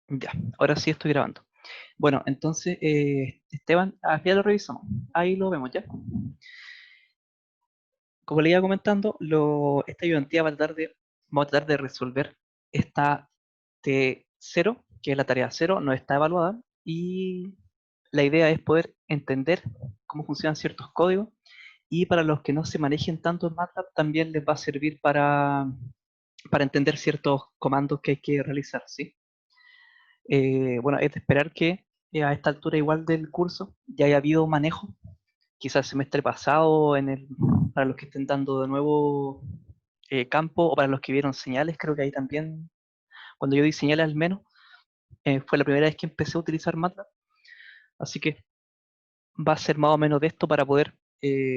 Ya, ahora sí estoy grabando. Bueno, entonces, Esteban, ya lo revisamos. Ahí lo vemos ya. Como le iba comentando, esta ayudantía vamos a tratar de resolver esta T0, que es la tarea cero, no está evaluada, y la idea es poder entender cómo funcionan ciertos códigos, y para los que no se manejen tanto en MATLAB, también les va a servir para entender ciertos comandos que hay que realizar, ¿sí? Bueno, es de esperar que a esta altura igual del curso ya haya habido manejo, quizás el semestre pasado, para los que estén dando de nuevo campo o para los que vieron señales, creo que ahí también, cuando yo di señales al menos, fue la primera vez que empecé a utilizar MATLAB, así que va a ser más o menos de esto para poder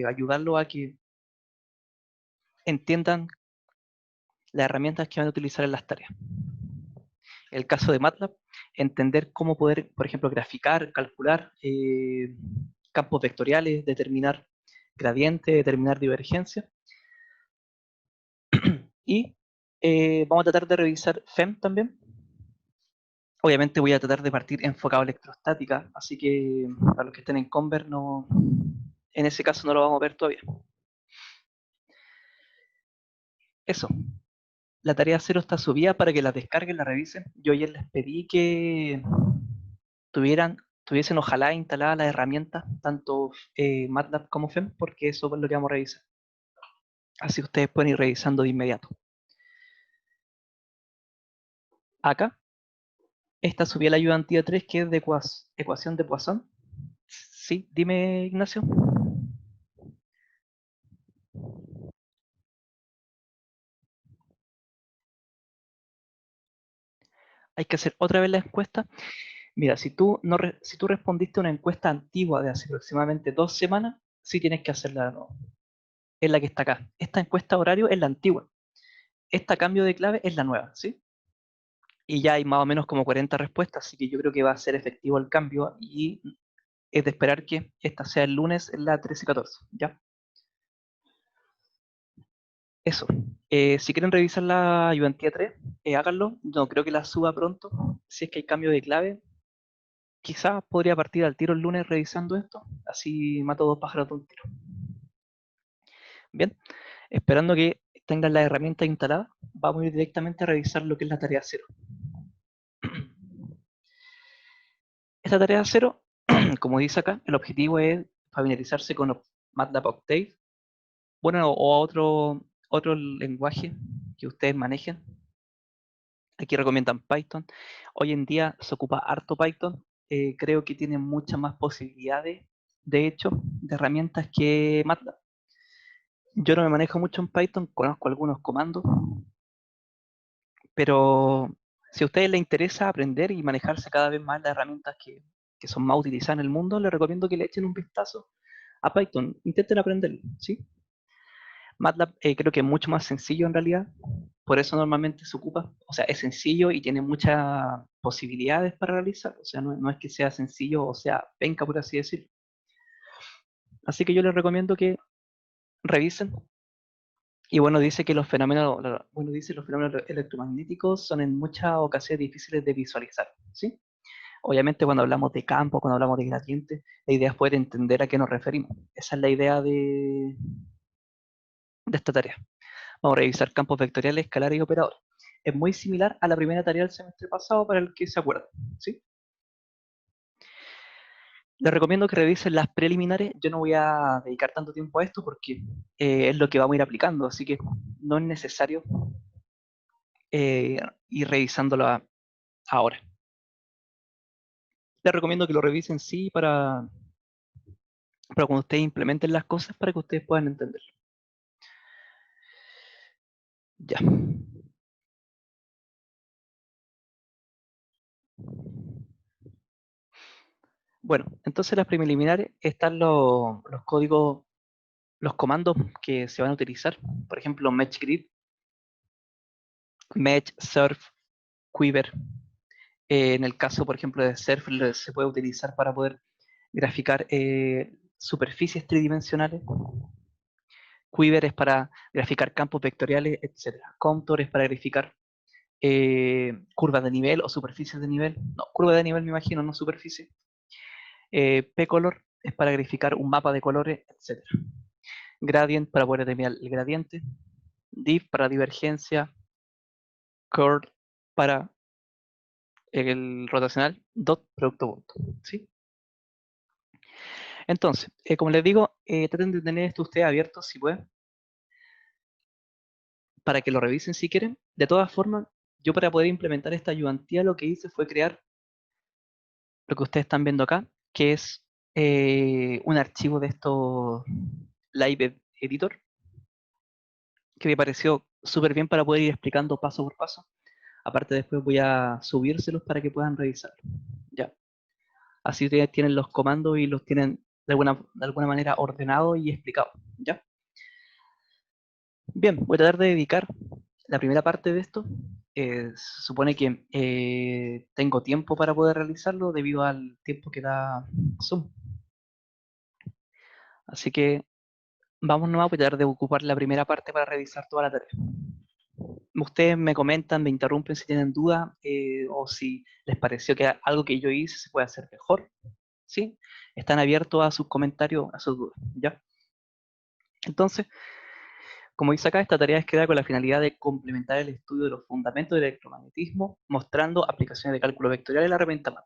ayudarlo a que entiendan las herramientas que van a utilizar en las tareas. El caso de MATLAB, entender cómo poder, por ejemplo, graficar, calcular campos vectoriales, determinar gradiente, determinar divergencia. Y vamos a tratar de revisar FEM también. Obviamente voy a tratar de partir enfocado a electrostática, así que para los que estén en Conver, no, en ese caso no lo vamos a ver todavía. Eso, la tarea cero está subida para que la descarguen, la revisen. Yo ayer les pedí que tuviesen ojalá instaladas las herramientas, tanto MATLAB como FEM, porque eso es lo que vamos a revisar. Así ustedes pueden ir revisando de inmediato. Acá, esta subía la ayudantía 3, que es de ecuación de Poisson. Sí, dime, Ignacio. Hay que hacer otra vez la encuesta. Mira, si tú respondiste a una encuesta antigua de hace aproximadamente 2 semanas, sí tienes que hacerla de nuevo. Es la que está acá. Esta encuesta horario es la antigua. Esta cambio de clave es la nueva, ¿sí? Y ya hay más o menos como 40 respuestas, así que yo creo que va a ser efectivo el cambio y es de esperar que esta sea el lunes en la 13:14, ¿ya? Eso. Si quieren revisar la ayudantía 3, háganlo. No creo que la suba pronto. Si es que hay cambio de clave, quizás podría partir al tiro el lunes revisando esto. Así mato dos pájaros de un tiro. Bien, esperando que tengan las herramientas instaladas, vamos a ir directamente a revisar lo que es la tarea cero. Esta tarea cero, como dice acá, el objetivo es familiarizarse con MATLAB Octave, bueno, o otro lenguaje que ustedes manejen. Aquí recomiendan Python. Hoy en día se ocupa harto Python. Creo que tiene muchas más posibilidades, de hecho, de herramientas que MATLAB. Yo no me manejo mucho en Python, conozco algunos comandos, pero si a ustedes les interesa aprender y manejarse cada vez más las herramientas que son más utilizadas en el mundo, les recomiendo que le echen un vistazo a Python. Intenten aprenderlo, ¿sí? MATLAB creo que es mucho más sencillo en realidad, por eso normalmente se ocupa, o sea, es sencillo y tiene muchas posibilidades para realizar, o sea, no es que sea sencillo o sea penca, por así decirlo. Así que yo les recomiendo que revisen. Y bueno, dice que los fenómenos electromagnéticos son en muchas ocasiones difíciles de visualizar, ¿sí? Obviamente cuando hablamos de campo, cuando hablamos de gradiente, la idea es poder entender a qué nos referimos. Esa es la idea de esta tarea. Vamos a revisar campos vectoriales, escalares y operadores. Es muy similar a la primera tarea del semestre pasado para el que se acuerda, ¿sí? Les recomiendo que revisen las preliminares. Yo no voy a dedicar tanto tiempo a esto porque es lo que vamos a ir aplicando, así que no es necesario ir revisándolo ahora. Les recomiendo que lo revisen sí para cuando ustedes implementen las cosas para que ustedes puedan entenderlo. Ya. Bueno, entonces las preliminares están los códigos, los comandos que se van a utilizar. Por ejemplo, Match Grid, Match, Surf, Quiver. En el caso, por ejemplo, de Surf, se puede utilizar para poder graficar superficies tridimensionales. Quiver es para graficar campos vectoriales, etc. Contour es para graficar curvas de nivel o superficies de nivel. No, curva de nivel me imagino, no superficie. P-color es para graficar un mapa de colores, etc. Gradient para poder determinar el gradiente. Div para divergencia. Curve para el rotacional. Dot producto punto. ¿Sí? Entonces, como les digo, traten de tener esto ustedes abierto si pueden, para que lo revisen si quieren. De todas formas, yo para poder implementar esta ayudantía lo que hice fue crear lo que ustedes están viendo acá, que es un archivo de estos Live Editor, que me pareció súper bien para poder ir explicando paso por paso. Aparte después voy a subírselos para que puedan revisarlo. Ya. Así ustedes tienen los comandos y los tienen de alguna manera ordenados y explicados. ¿Ya? Bien, voy a tratar de dedicar la primera parte de esto. Se supone que tengo tiempo para poder realizarlo debido al tiempo que da Zoom. Así que vamos nomás, voy a tratar de ocupar la primera parte para revisar toda la tarea. Ustedes me comentan, me interrumpen si tienen duda o si les pareció que algo que yo hice se puede hacer mejor. ¿Sí? Están abiertos a sus comentarios, a sus dudas. ¿Ya? Entonces, como dice acá, esta tarea es creada con la finalidad de complementar el estudio de los fundamentos del electromagnetismo, mostrando aplicaciones de cálculo vectorial en la herramienta MATLAB.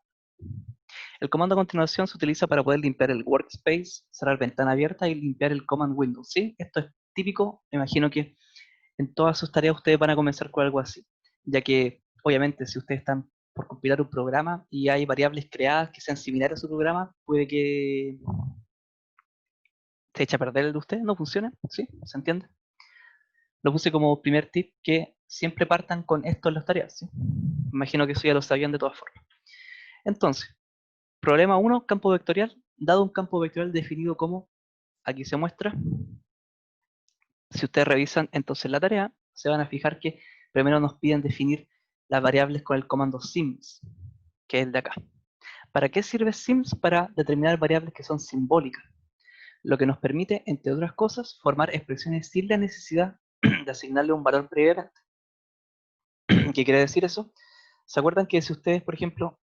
El comando a continuación se utiliza para poder limpiar el workspace, cerrar ventana abierta y limpiar el command window. ¿Sí? Esto es típico, me imagino que en todas sus tareas ustedes van a comenzar con algo así, ya que obviamente si ustedes están por compilar un programa y hay variables creadas que sean similares a su programa, puede que se eche a perder el de ustedes, no funcione, ¿sí? ¿Se entiende? Lo puse como primer tip, que siempre partan con esto en las tareas, ¿sí? Imagino que eso ya lo sabían de todas formas. Entonces, problema 1, campo vectorial. Dado un campo vectorial definido como, aquí se muestra, si ustedes revisan entonces la tarea, se van a fijar que primero nos piden definir las variables con el comando sims, que es el de acá. ¿Para qué sirve sims? Para determinar variables que son simbólicas, lo que nos permite, entre otras cosas, formar expresiones sin la necesidad de asignarle un valor previamente. ¿Qué quiere decir eso? ¿Se acuerdan que si ustedes, por ejemplo,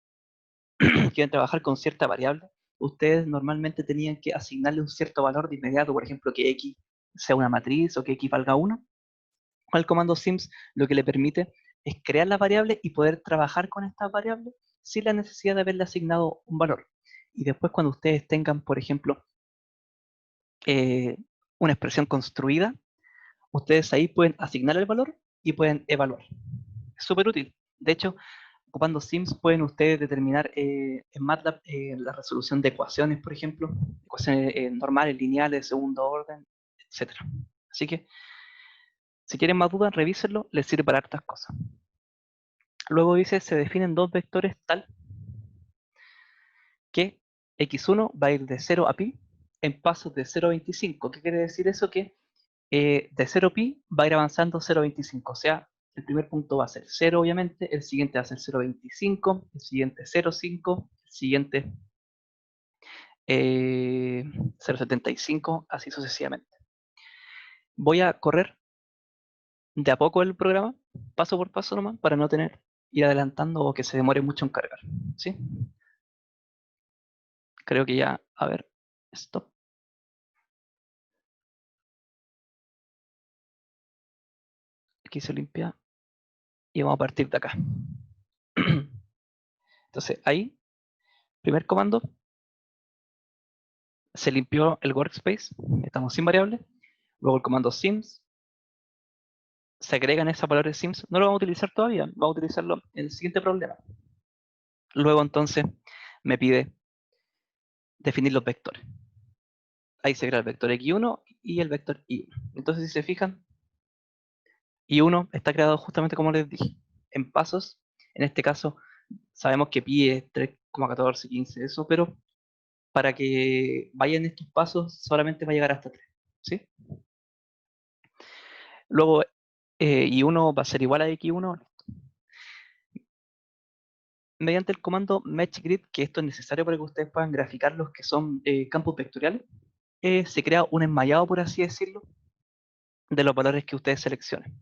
quieren trabajar con cierta variable, ustedes normalmente tenían que asignarle un cierto valor de inmediato, por ejemplo, que x sea una matriz o que x valga 1? Con el comando sims lo que le permite es crear la variable y poder trabajar con estas variables sin la necesidad de haberle asignado un valor. Y después cuando ustedes tengan, por ejemplo, una expresión construida, ustedes ahí pueden asignar el valor y pueden evaluar. Es súper útil. De hecho, ocupando sims pueden ustedes determinar en MATLAB la resolución de ecuaciones, por ejemplo, ecuaciones normales, lineales, segundo orden, etc. Así que, si quieren más dudas, revísenlo, les sirve para hartas cosas. Luego dice, se definen dos vectores tal que x1 va a ir de 0 a pi en pasos de 0 a 25. ¿Qué quiere decir eso? Que de 0 pi va a ir avanzando 0,25. O sea, el primer punto va a ser 0, obviamente, el siguiente va a ser 0,25, el siguiente 0,5, el siguiente 0,75, así sucesivamente. Voy a correr de a poco el programa, paso por paso nomás, para no ir adelantando o que se demore mucho en cargar. ¿Sí? Creo que ya, a ver, stop. Aquí se limpia y vamos a partir de acá. Entonces, ahí, primer comando, se limpió el workspace, estamos sin variable. Luego el comando sims, se agregan esas palabras sims, no lo vamos a utilizar todavía, vamos a utilizarlo en el siguiente problema. Luego entonces me pide definir los vectores. Ahí se crea el vector x1 y el vector y1. Entonces si se fijan, y1 está creado justamente como les dije, en pasos. En este caso sabemos que pi es 3,1415, eso, pero para que vayan estos pasos solamente va a llegar hasta 3. ¿Sí? Luego y1 va a ser igual a x1 mediante el comando matchGrid, que esto es necesario para que ustedes puedan graficar los que son campos vectoriales. Se crea un enmallado, por así decirlo, de los valores que ustedes seleccionen.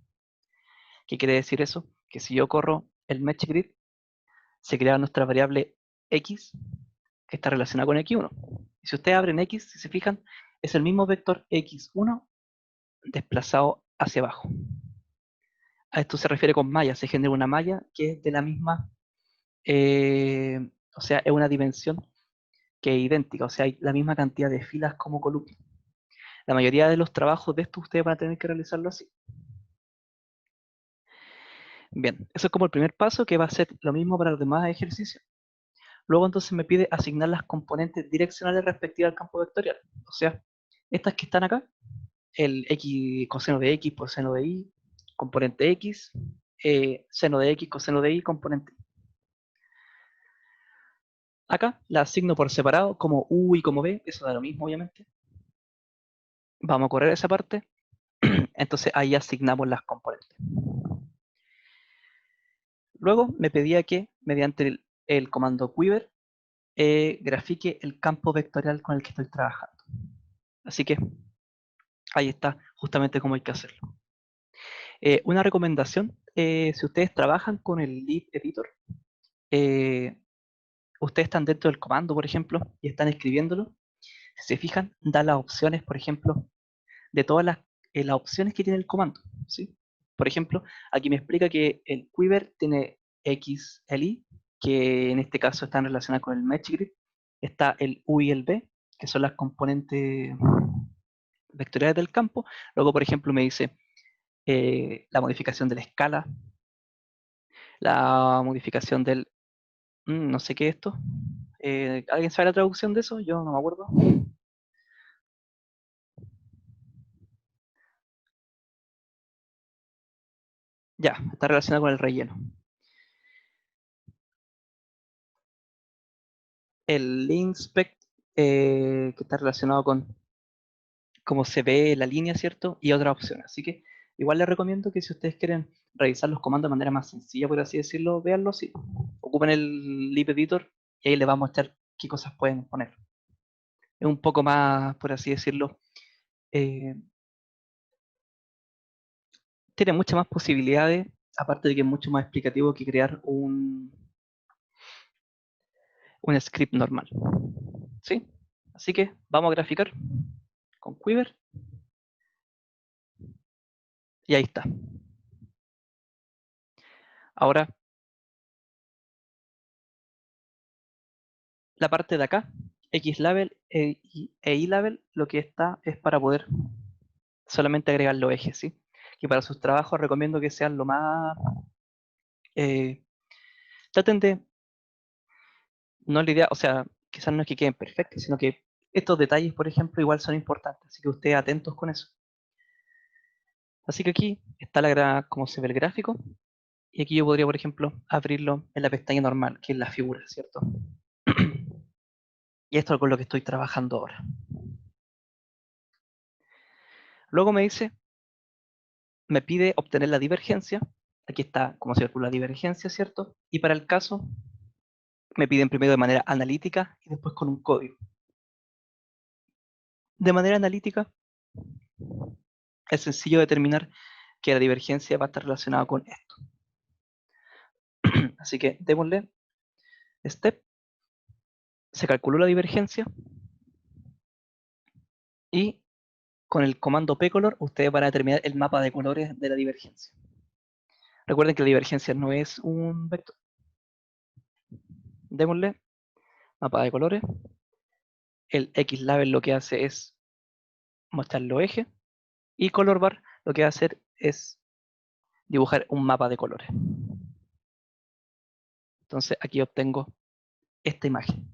¿Qué quiere decir eso? que si yo corro el match grid, se crea nuestra variable x, que está relacionada con x1. Y si ustedes abren x, si se fijan, es el mismo vector x1 desplazado hacia abajo. A esto se refiere con malla, se genera una malla que es de la misma, o sea, es una dimensión que es idéntica, o sea, hay la misma cantidad de filas como columnas. La mayoría de los trabajos de esto ustedes van a tener que realizarlo así. Bien, eso es como el primer paso, que va a ser lo mismo para los demás ejercicios. Luego entonces me pide asignar las componentes direccionales respectivas al campo vectorial. O sea, estas que están acá, el x, coseno de x por seno de y, componente x, seno de x, coseno de y, componente y. Acá la asigno por separado, como u y como b, eso da lo mismo obviamente. Vamos a correr esa parte, entonces ahí asignamos las componentes. Luego me pedía que, mediante el comando quiver, grafique el campo vectorial con el que estoy trabajando. Así que ahí está justamente cómo hay que hacerlo. Una recomendación, si ustedes trabajan con el Lib Editor, eh, ustedes están dentro del comando, por ejemplo, y están escribiéndolo, si se fijan, da las opciones, por ejemplo, de todas las opciones que tiene el comando, ¿sí? Por ejemplo, aquí me explica que el quiver tiene X, el Y, que en este caso están relacionadas con el match grid, está el U y el B, que son las componentes vectoriales del campo. Luego, por ejemplo, me dice la modificación de la escala, la modificación del, no sé qué es esto. ¿Alguien sabe la traducción de eso? Yo no me acuerdo. Ya, está relacionado con el relleno. El inspect, que está relacionado con cómo se ve la línea, ¿cierto? Y otras opciones. Así que igual les recomiendo que si ustedes quieren revisar los comandos de manera más sencilla, por así decirlo, véanlo así. Ocupen el Lib Editor y ahí les va a mostrar qué cosas pueden poner. Es un poco más, por así decirlo, eh, tiene muchas más posibilidades, aparte de que es mucho más explicativo que crear un script normal. ¿Sí? Así que vamos a graficar con Quiver y ahí está. Ahora, la parte de acá, Xlabel e Y-Label, lo que está es para poder solamente agregar los ejes, ¿sí? Que para sus trabajos recomiendo que sean lo más... eh, traten de, no la idea, o sea, quizás no es que queden perfectos, sino que estos detalles, por ejemplo, igual son importantes, así que ustedes atentos con eso. Así que aquí está cómo se ve el gráfico, y aquí yo podría, por ejemplo, abrirlo en la pestaña normal, que es la figura, ¿cierto? Y esto es con lo que estoy trabajando ahora. Luego me pide obtener la divergencia. Aquí está cómo se calcula la divergencia, ¿cierto? Y para el caso, me piden primero de manera analítica y después con un código. De manera analítica, es sencillo determinar que la divergencia va a estar relacionada con esto. Así que démosle step, se calculó la divergencia y con el comando pcolor ustedes van a determinar el mapa de colores de la divergencia. Recuerden que la divergencia no es un vector. Démosle mapa de colores. El Xlabel lo que hace es mostrar los ejes y color bar lo que va a hacer es dibujar un mapa de colores. Entonces aquí obtengo esta imagen.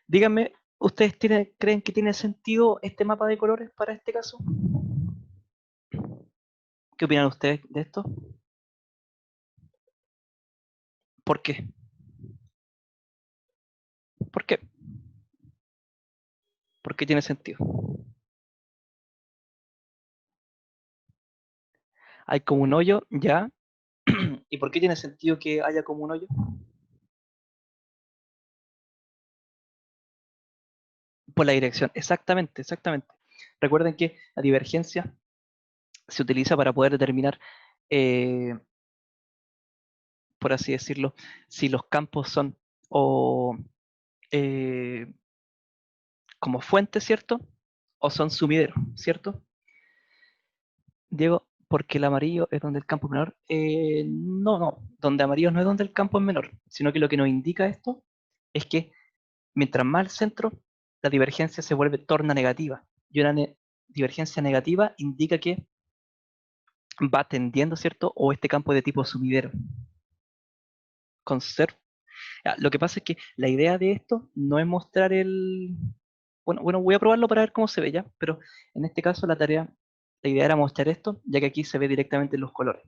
Díganme, ¿ustedes creen que tiene sentido este mapa de colores para este caso? ¿Qué opinan ustedes de esto? ¿Por qué? ¿Por qué? ¿Por qué tiene sentido? Hay como un hoyo, ya. ¿Y por qué tiene sentido que haya como un hoyo? Por la dirección, exactamente, exactamente. Recuerden que la divergencia se utiliza para poder determinar por así decirlo, si los campos son o como fuente, ¿cierto? O son sumideros, ¿cierto? Diego, porque el amarillo es donde el campo es menor. No, no, donde amarillo no es donde el campo es menor, sino que lo que nos indica esto es que mientras más al centro, la divergencia se torna negativa. Y una divergencia negativa indica que va tendiendo, ¿cierto? O este campo es de tipo sumidero. Conserve. Lo que pasa es que la idea de esto no es mostrar el... Bueno, voy a probarlo para ver cómo se ve ya, pero en este caso la idea era mostrar esto, ya que aquí se ve directamente los colores.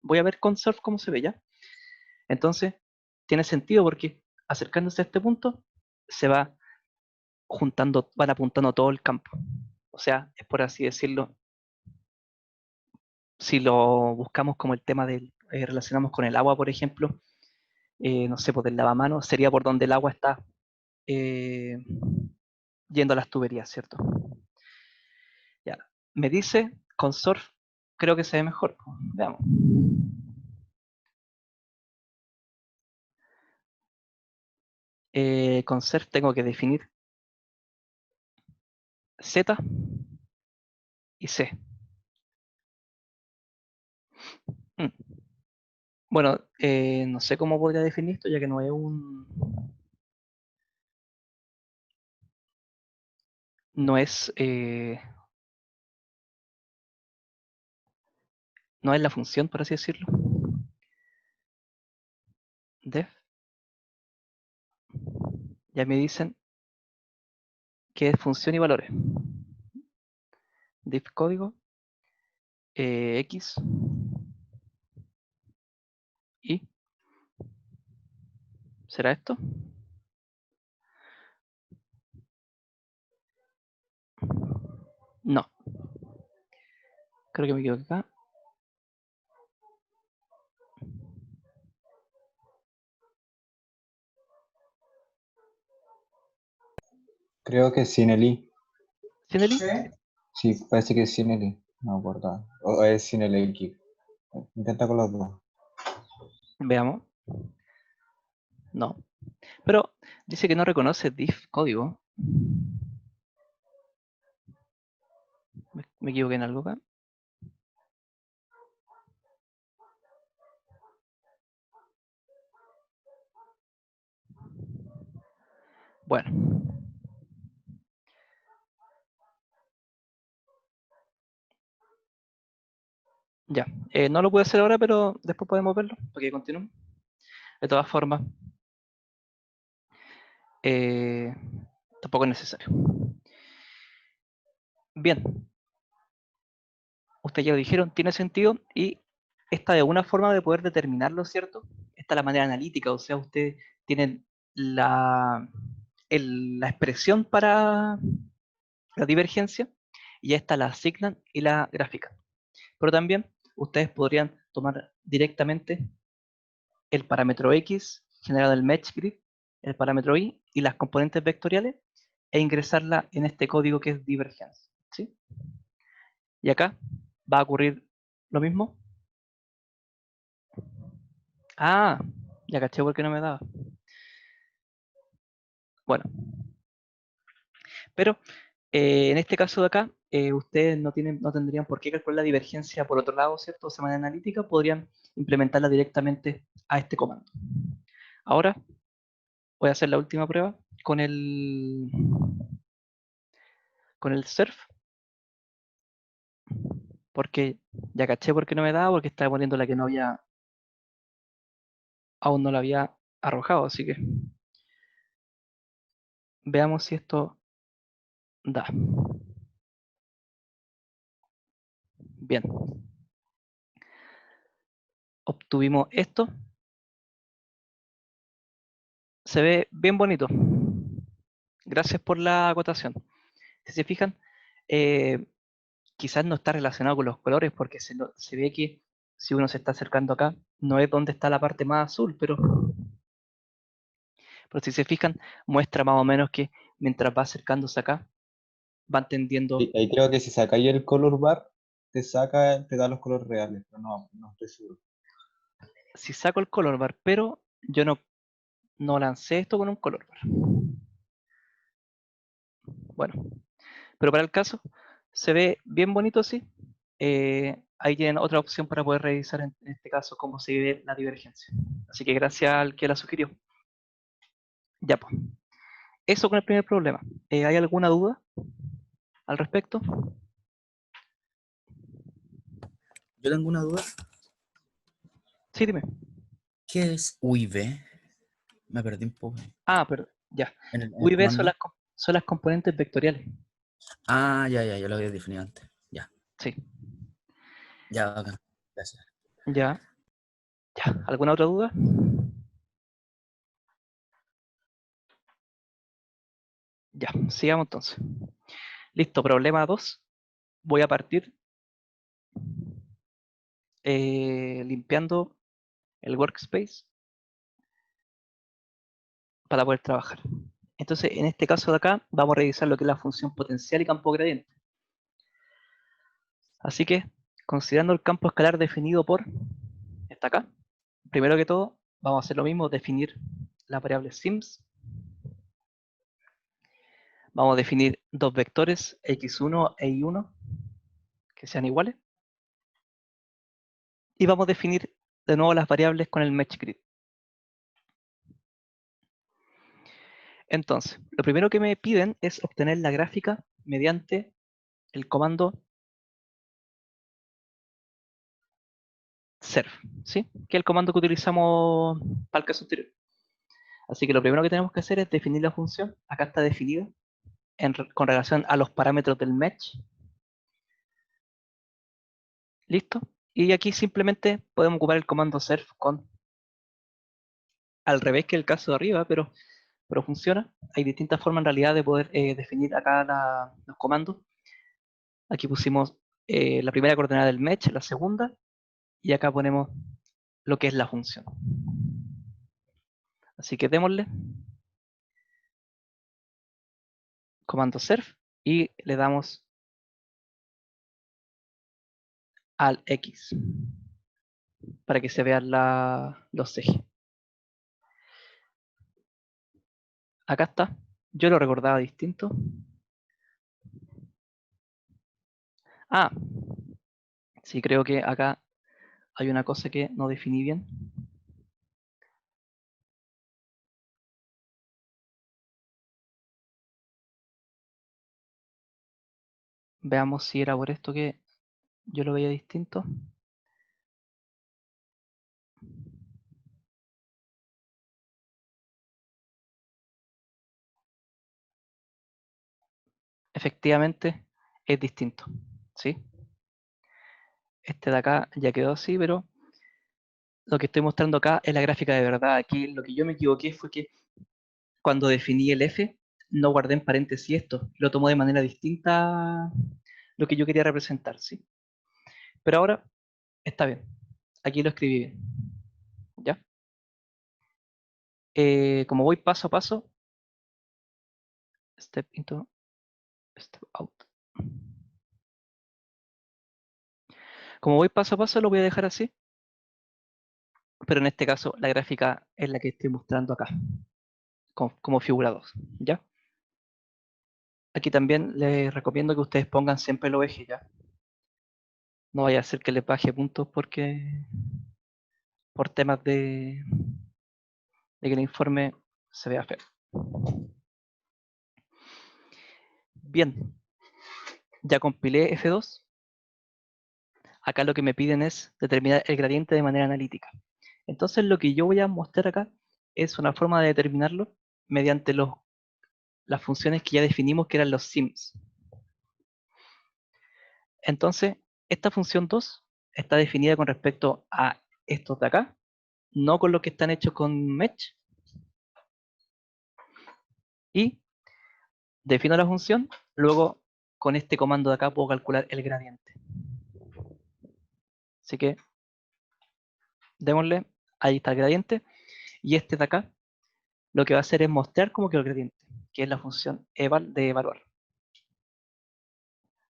Voy a ver con Surf cómo se ve ya. Entonces, tiene sentido porque acercándose a este punto, se va juntando, van apuntando todo el campo. O sea, es por así decirlo, si lo buscamos como el tema del, relacionamos con el agua, por ejemplo, no sé, por el lavamanos, sería por donde el agua está eh, yendo a las tuberías, ¿cierto? Ya. Me dice, con Surf, creo que se ve mejor. Veamos. Con Surf tengo que definir Z y C. Mm. Bueno, no sé cómo podría definir esto, ya que no es un... No es, no es la función, por así decirlo. Def. Ya me dicen que es función y valores. Div código, X y... ¿Será esto? No, creo que me equivoqué acá. Creo que sin el i. ¿Sin el i? Sí, parece que es sin el i. No me acuerdo. O es sin el x. Intenta con los dos. Veamos. No. Pero dice que no reconoce div código. Me equivoqué en algo acá. Bueno. Ya. No lo pude hacer ahora, pero después podemos verlo. Porque continúo. De todas formas, eh, tampoco es necesario. Bien. Ustedes ya lo dijeron, tiene sentido y esta de una forma de poder determinarlo, ¿cierto? Esta es la manera analítica, o sea, ustedes tienen la expresión para la divergencia y esta la asignan y la grafican. Pero también ustedes podrían tomar directamente el parámetro X generado en el Mesh Grid, el parámetro Y y las componentes vectoriales e ingresarla en este código que es divergencia. ¿Sí? Y acá va a ocurrir lo mismo. Ah, ya caché por qué no me daba. Bueno, pero en este caso de acá, ustedes no tendrían por qué calcular la divergencia por otro lado, ¿cierto? De manera analítica, podrían implementarla directamente a este comando. Ahora voy a hacer la última prueba con el surf, porque ya caché por qué no me daba, porque estaba poniendo la que no había, aún no la había arrojado, así que veamos si esto da. Bien, obtuvimos esto, se ve bien bonito. Gracias por la acotación. Si se fijan, eh, quizás no está relacionado con los colores porque se ve que si uno se está acercando acá, no es donde está la parte más azul, pero si se fijan, muestra más o menos que mientras va acercándose acá, van tendiendo, Ahí creo que si sacáis el color bar, te da los colores reales, pero no estoy seguro. si saco el color bar, pero yo no lancé esto con un color bar. Bueno, pero para el caso se ve bien bonito así. Ahí tienen otra opción para poder revisar en este caso cómo se ve la divergencia. Así que gracias al que la sugirió. Ya pues. Eso con el primer problema. ¿Hay alguna duda al respecto? Yo tengo una duda. Sí, dime. ¿Qué es UIB? Me perdí un poco Ah, pero ya. en el UIB son comando. son las componentes vectoriales. Ah, ya lo había definido antes. Ya, Sí. ya, acá. Gracias. Ya. Ya. ¿Alguna otra duda? Ya. Sigamos entonces. Listo. Problema 2. Voy a partir limpiando el workspace para poder trabajar. Entonces, en este caso de acá, vamos a revisar lo que es la función potencial y campo gradiente. Así que, considerando el campo escalar definido por, está acá, primero que todo, vamos a hacer lo mismo, definir la variable sims. Vamos a definir dos vectores, x1 e y1, que sean iguales. Y vamos a definir de nuevo las variables con el match grid. Entonces, lo primero que me piden es obtener la gráfica mediante el comando serf, ¿sí? Que es el comando que utilizamos para el caso anterior. Así que lo primero que tenemos que hacer es definir la función. Acá está definida con relación a los parámetros del match. ¿Listo? Y aquí simplemente podemos ocupar el comando serf con al revés que el caso de arriba, pero funciona. Hay distintas formas en realidad de poder definir acá los comandos. Aquí pusimos la primera coordenada del match, la segunda, y acá ponemos lo que es la función. Así que démosle comando serf y le damos al X para que se vean los ejes. Acá está. Yo lo recordaba distinto. Ah, sí, creo que acá hay una cosa que no definí bien. Veamos si era por esto que yo lo veía distinto. Efectivamente es distinto, ¿sí? Este de acá ya quedó así, pero lo que estoy mostrando acá es la gráfica de verdad. Aquí lo que yo me equivoqué fue que cuando definí el F, no guardé en paréntesis esto. Lo tomó de manera distinta a lo que yo quería representar, ¿sí? Pero ahora está bien. Aquí lo escribí bien. ¿Ya? Como voy paso a paso, step into, step out. Como voy paso a paso, lo voy a dejar así. Pero en este caso, la gráfica es la que estoy mostrando acá, como figura 2. ¿Ya? Aquí también les recomiendo que ustedes pongan siempre los ejes, ¿ya? No vaya a ser que les baje puntos porque por temas de que el informe se vea feo. Bien, ya compilé F2. Acá lo que me piden es determinar el gradiente de manera analítica. Entonces lo que yo voy a mostrar acá es una forma de determinarlo mediante las funciones que ya definimos que eran los sims. Entonces, esta función 2 está definida con respecto a estos de acá, no con los que están hechos con Match. Y defino la función, luego con este comando de acá puedo calcular el gradiente. Así que démosle, ahí está el gradiente, y este de acá lo que va a hacer es mostrar cómo quedó el gradiente, que es la función eval de evaluar.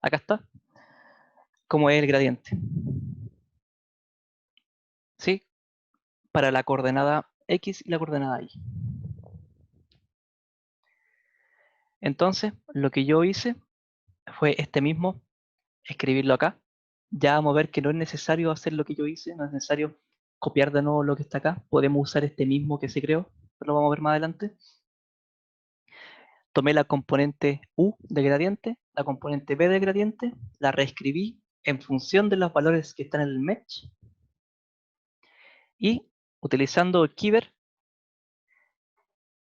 Acá está, cómo es el gradiente. ¿Sí? para la coordenada X y la coordenada Y. Entonces, lo que yo hice fue este mismo, escribirlo acá. Ya vamos a ver que no es necesario hacer lo que yo hice, no es necesario copiar de nuevo lo que está acá. Podemos usar este mismo que se creó, pero lo vamos a ver más adelante. Tomé la componente U de gradiente, la componente B de gradiente, la reescribí en función de los valores que están en el mesh y utilizando Kyber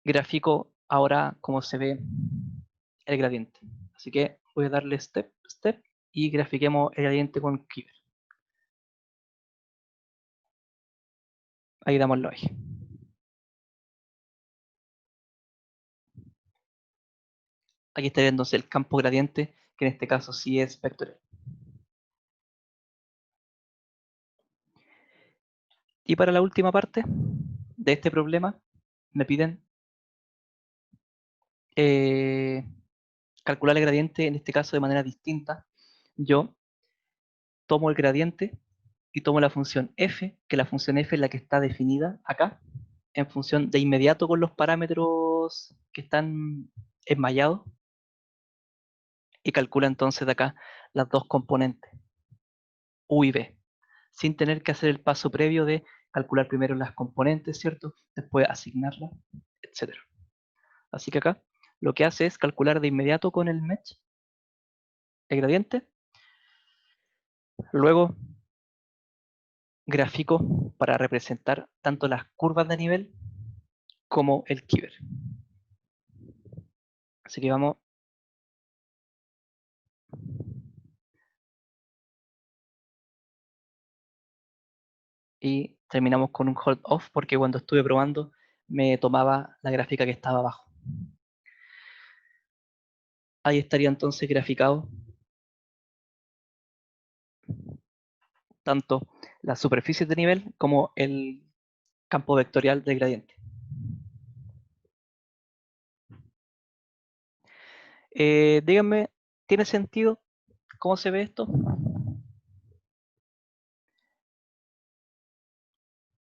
grafico ahora cómo se ve el gradiente. Así que voy a darle step y grafiquemos el gradiente con Kyber. Ahí dámoslo ahí. Aquí está viéndose el campo gradiente, que en este caso sí es vectorial. Y para la última parte de este problema, me piden calcular el gradiente, en este caso de manera distinta. Yo tomo el gradiente y tomo la función f, que la función f es la que está definida acá, en función de inmediato con los parámetros que están enmayados, y calcula entonces de acá las dos componentes, u y b, sin tener que hacer el paso previo de calcular primero las componentes, ¿cierto? Después asignarlas, etc. Así que acá lo que hace es calcular de inmediato con el mesh el gradiente, luego gráfico para representar tanto las curvas de nivel como el Kyber. Así que vamos y terminamos con un hold off porque cuando estuve probando me tomaba la gráfica que estaba abajo. Ahí estaría entonces graficado tanto las superficies de nivel como el campo vectorial del gradiente. Díganme, ¿tiene sentido cómo se ve esto?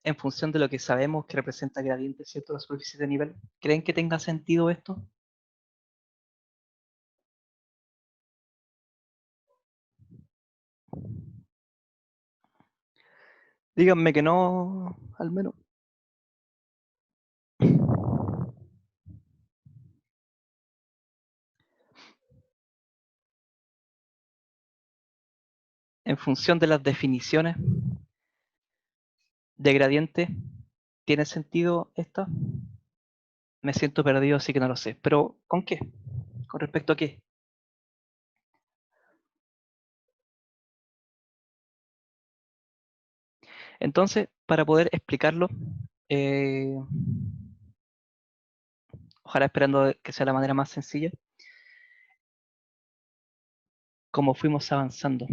En función de lo que sabemos que representa gradiente, ¿cierto? La superficie de nivel. ¿Creen que tenga sentido esto? Díganme que no, al menos. En función de las definiciones de gradiente, ¿tiene sentido esto? Me siento perdido, así que no lo sé. ¿Pero con qué? ¿Con respecto a qué? Entonces, para poder explicarlo, eh, ojalá esperando que sea la manera más sencilla, como fuimos avanzando.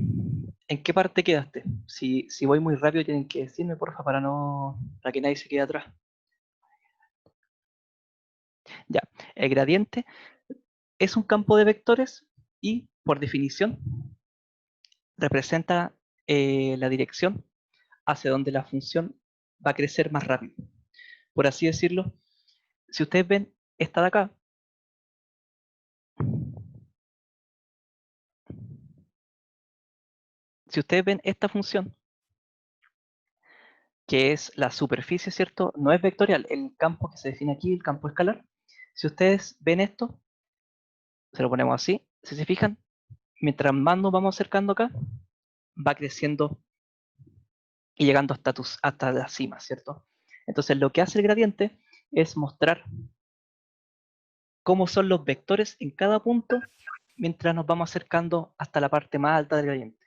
¿En qué parte quedaste? Si voy muy rápido, tienen que decirme, porfa, para que nadie se quede atrás. Ya, el gradiente es un campo de vectores y, por definición, representa la dirección hacia donde la función va a crecer más rápido. Por así decirlo, si ustedes ven esta de acá, si ustedes ven esta función, que es la superficie, ¿cierto? No es vectorial, el campo que se define aquí, el campo escalar. Si ustedes ven esto, se lo ponemos así, si se fijan, mientras más nos vamos acercando acá, va creciendo y llegando hasta la cima, ¿cierto? Entonces lo que hace el gradiente es mostrar cómo son los vectores en cada punto mientras nos vamos acercando hasta la parte más alta del gradiente,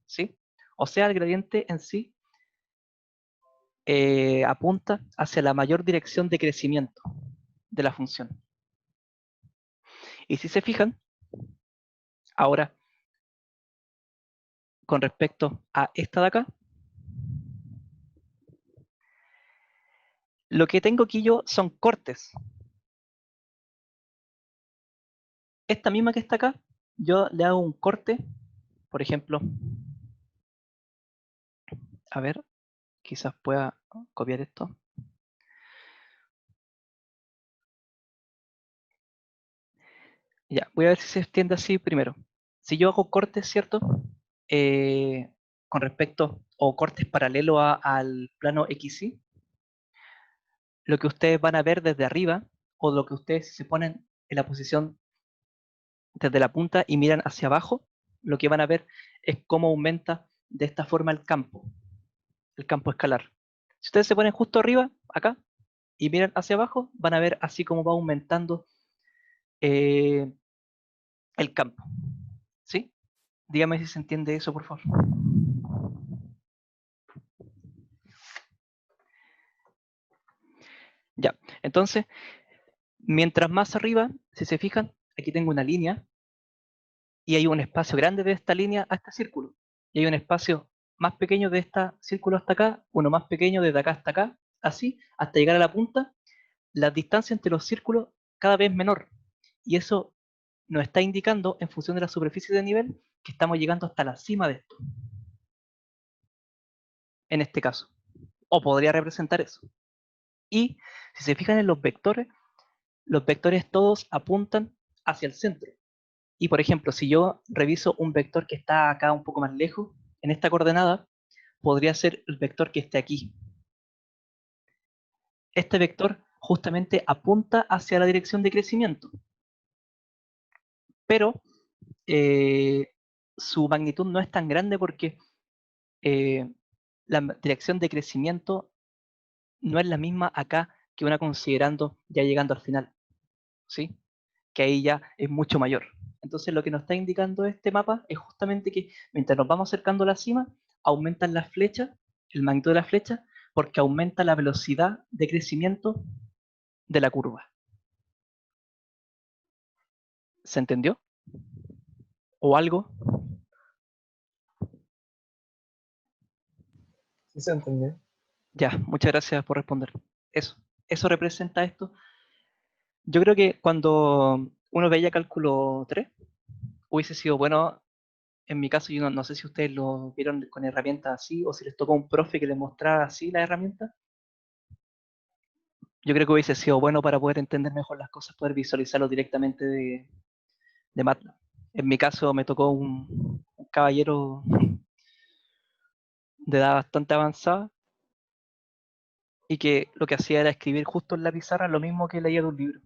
¿sí? O sea, el gradiente en sí apunta hacia la mayor dirección de crecimiento de la función. Y si se fijan, ahora, con respecto a esta de acá, lo que tengo aquí yo son cortes. Esta misma que está acá, yo le hago un corte, por ejemplo, a ver, quizás pueda copiar esto. Ya, voy a ver si se extiende así primero. Si yo hago cortes, ¿cierto? Con respecto, o cortes paralelo al plano XY, lo que ustedes van a ver desde arriba, o lo que ustedes si se ponen en la posición desde la punta y miran hacia abajo, lo que van a ver es cómo aumenta de esta forma el campo escalar. Si ustedes se ponen justo arriba, acá, y miran hacia abajo, van a ver así como va aumentando el campo. ¿Sí? Dígame si se entiende eso, por favor. Ya, entonces, mientras más arriba, si se fijan, aquí tengo una línea y hay un espacio grande de esta línea a este círculo. Y hay un espacio más pequeño de este círculo hasta acá, uno más pequeño desde acá hasta acá, así, hasta llegar a la punta. La distancia entre los círculos cada vez menor. Y eso nos está indicando, en función de la superficie de nivel, que estamos llegando hasta la cima de esto. En este caso. O podría representar eso. Y si se fijan en los vectores todos apuntan hacia el centro. Y por ejemplo, si yo reviso un vector que está acá un poco más lejos, en esta coordenada, podría ser el vector que esté aquí. Este vector justamente apunta hacia la dirección de crecimiento. Pero su magnitud no es tan grande porque la dirección de crecimiento no es la misma acá que una considerando ya llegando al final, ¿sí? Que ahí ya es mucho mayor. Entonces lo que nos está indicando este mapa es justamente que mientras nos vamos acercando a la cima, aumentan las flechas, el magnitud de la flecha, porque aumenta la velocidad de crecimiento de la curva. ¿Se entendió? ¿O algo? Sí se entendió. Ya, muchas gracias por responder. Eso representa esto. Yo creo que cuando uno veía cálculo 3, hubiese sido bueno, en mi caso, yo no sé si ustedes lo vieron con herramientas así, o si les tocó un profe que les mostrara así la herramienta. Yo creo que hubiese sido bueno para poder entender mejor las cosas, poder visualizarlo directamente de MATLAB. En mi caso me tocó un caballero de edad bastante avanzada y que lo que hacía era escribir justo en la pizarra lo mismo que leía de un libro.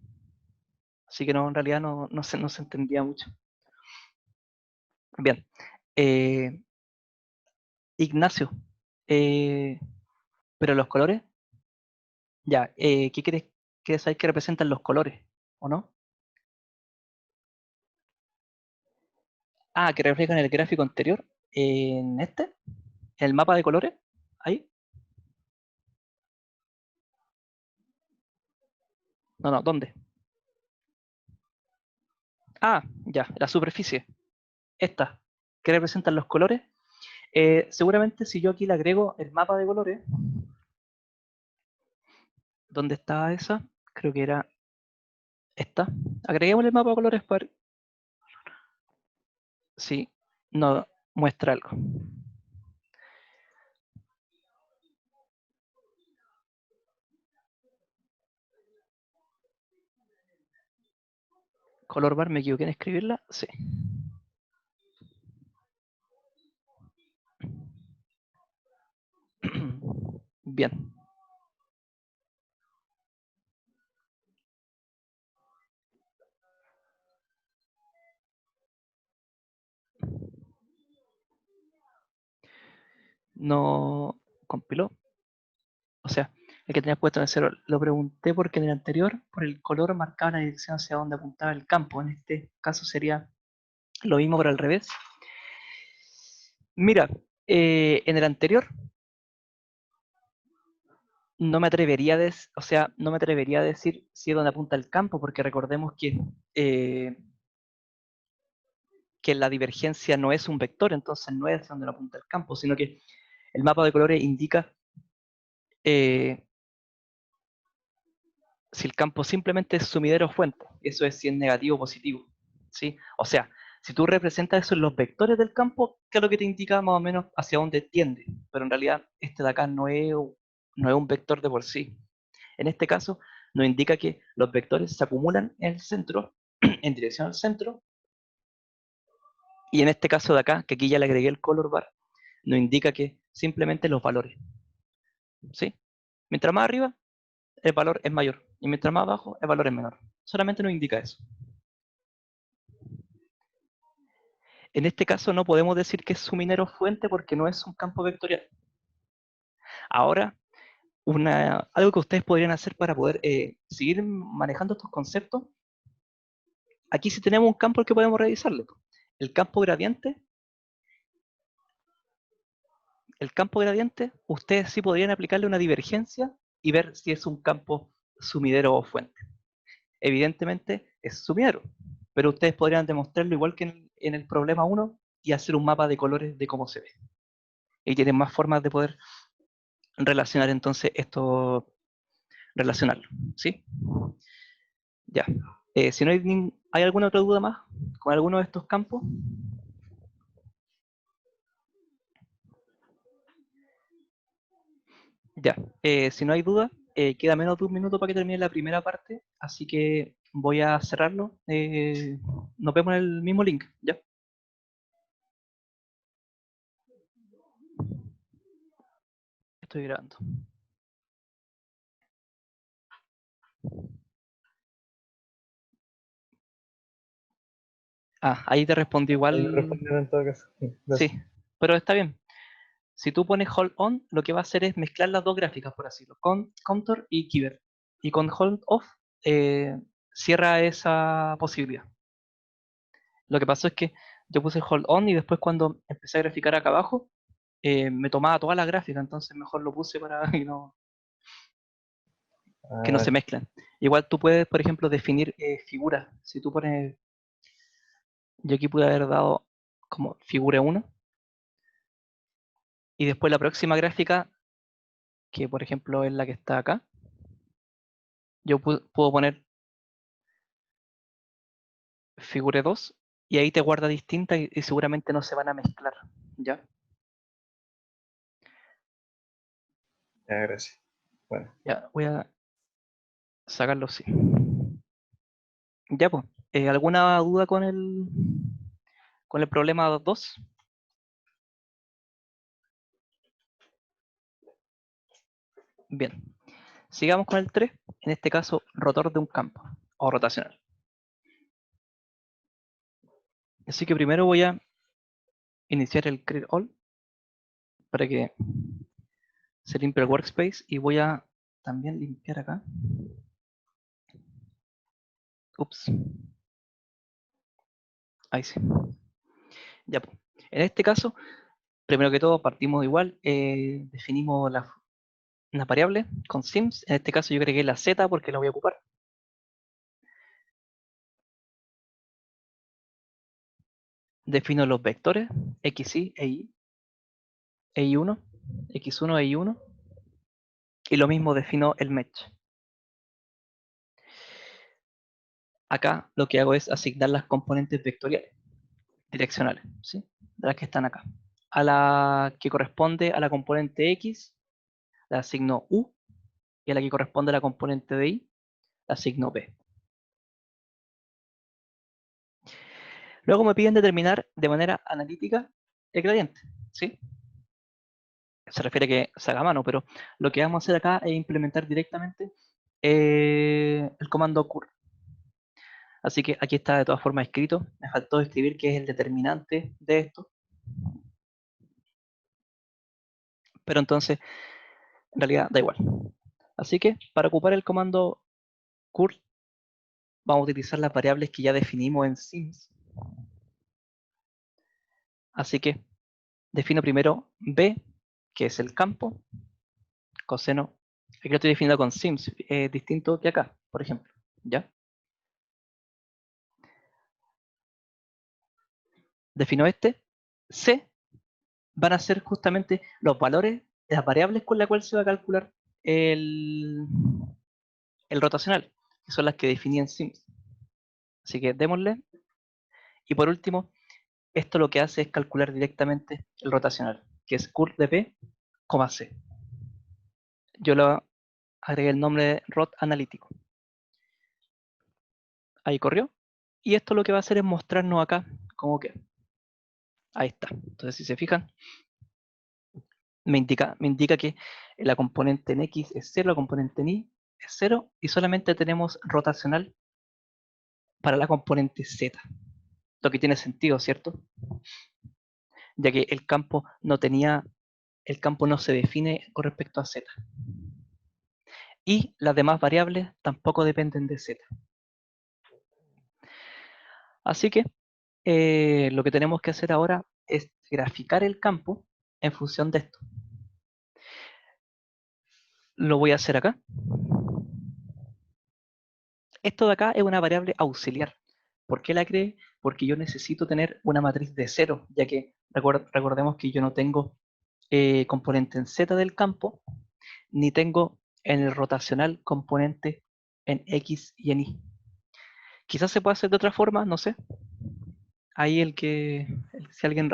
Así que no, en realidad no se entendía mucho. Bien. Ignacio, pero los colores, ya, ¿qué quieres saber que representan los colores, o no? Ah, que reflejan el gráfico anterior, en este, el mapa de colores, ahí. No, ¿dónde? Ah, ya, la superficie, esta, que representan los colores. Seguramente si yo aquí le agrego el mapa de colores, ¿dónde estaba esa? Creo que era esta. Agreguemos el mapa de colores para... Sí, no muestra algo. Color bar, me equivoqué en escribirla, sí. Bien. No compiló. O sea, el que tenía puesto en el 0, lo pregunté porque en el anterior, por el color marcaba la dirección hacia donde apuntaba el campo. En este caso sería lo mismo, pero al revés. Mira, en el anterior no me atrevería no me atrevería a decir si es donde apunta el campo, porque recordemos que la divergencia no es un vector, entonces no es donde apunta el campo, sino que el mapa de colores indica eh, si el campo simplemente es sumidero o fuente, eso es si es negativo o positivo, ¿sí? O sea, Si tú representas eso en los vectores del campo, ¿qué es lo que te indica más o menos hacia dónde tiende? Pero en realidad este de acá no es un vector de por sí. En este caso nos indica que los vectores se acumulan en el centro, en dirección al centro, y en este caso de acá, que aquí ya le agregué el color bar, nos indica que simplemente los valores, ¿sí? Mientras más arriba, el valor es mayor, y mientras más abajo, el valor es menor. Solamente nos indica eso. En este caso no podemos decir que es suminero fuente porque no es un campo vectorial. Ahora, algo que ustedes podrían hacer para poder seguir manejando estos conceptos, aquí sí tenemos un campo al que podemos revisarle. El campo gradiente, ustedes sí podrían aplicarle una divergencia y ver si es un campo sumidero o fuente. Evidentemente es sumidero, pero ustedes podrían demostrarlo igual que en el problema 1 y hacer un mapa de colores de cómo se ve. Y tienen más formas de poder relacionar entonces esto, relacionarlo, ¿sí? Ya. Si no ¿hay alguna otra duda más con alguno de estos campos? Ya. Si no hay duda, queda menos de un minuto para que termine la primera parte, así que voy a cerrarlo. Nos vemos en el mismo link, ¿ya? Estoy grabando. Ah, ahí te respondí igual. Ahí respondieron en todo caso. Sí, gracias. Sí, pero está bien. Si tú pones hold on, lo que va a hacer es mezclar las dos gráficas, por así decirlo, con contour y keyver. Y con hold off, cierra esa posibilidad. Lo que pasó es que yo puse hold on y después cuando empecé a graficar acá abajo, me tomaba toda la gráfica, entonces mejor lo puse para que no se Vale. mezclen. Igual tú puedes, por ejemplo, definir figuras. Si tú pones, yo aquí pude haber dado como figura 1 y después la próxima gráfica, que por ejemplo es la que está acá, yo puedo poner figure 2 y ahí te guarda distinta y seguramente no se van a mezclar, ¿ya? Ya, gracias. Bueno, Ya, voy a sacarlo así. Ya, pues, ¿alguna duda con el problema 2? Bien, sigamos con el 3, en este caso, rotor de un campo, o rotacional. Así que primero voy a iniciar el Create All, para que se limpie el workspace, y voy a también limpiar acá. Ups. Ahí sí. Ya, pues. En este caso, primero que todo, partimos igual, definimos una variable con sims, en este caso yo agregué la z porque la voy a ocupar. Defino los vectores xy e y, y1, x1 e y1, y lo mismo defino el match. Acá lo que hago es asignar las componentes vectoriales, direccionales, ¿sí? De las que están acá. A la que corresponde a la componente x, la asigno u, y a la que corresponde a la componente de y, la asigno b. Luego me piden determinar de manera analítica el gradiente, ¿sí? Se refiere a que se haga a mano, pero lo que vamos a hacer acá es implementar directamente el comando curl. Así que aquí está de todas formas escrito. Me faltó escribir qué es el determinante de esto. Pero entonces, en realidad, da igual. Así que, para ocupar el comando curl, vamos a utilizar las variables que ya definimos en sims. Así que, defino primero b, que es el campo, coseno. Aquí lo estoy definiendo con sims, distinto que acá, por ejemplo. ¿Ya? Defino este. C van a ser justamente los valores, las variables con las cuales se va a calcular el rotacional, que son las que definí en sims. Así que démosle. Y por último, esto lo que hace es calcular directamente el rotacional, que es cur de P, C. Yo lo agregué el nombre de rot analítico. Ahí corrió. Y esto lo que va a hacer es mostrarnos acá cómo queda. Ahí está. Entonces, si se fijan, me indica que la componente en X es 0, la componente en Y es 0, y solamente tenemos rotacional para la componente Z. Lo que tiene sentido, ¿cierto? Ya que el campo no se define con respecto a Z. Y las demás variables tampoco dependen de Z. Así que lo que tenemos que hacer ahora es graficar el campo en función de esto. Lo voy a hacer acá. Esto de acá es una variable auxiliar. ¿Por qué la creé? Porque yo necesito tener una matriz de 0, ya que recordemos que yo no tengo componente en Z del campo, ni tengo en el rotacional componente en X y en Y. Quizás se pueda hacer de otra forma, no sé. Ahí si alguien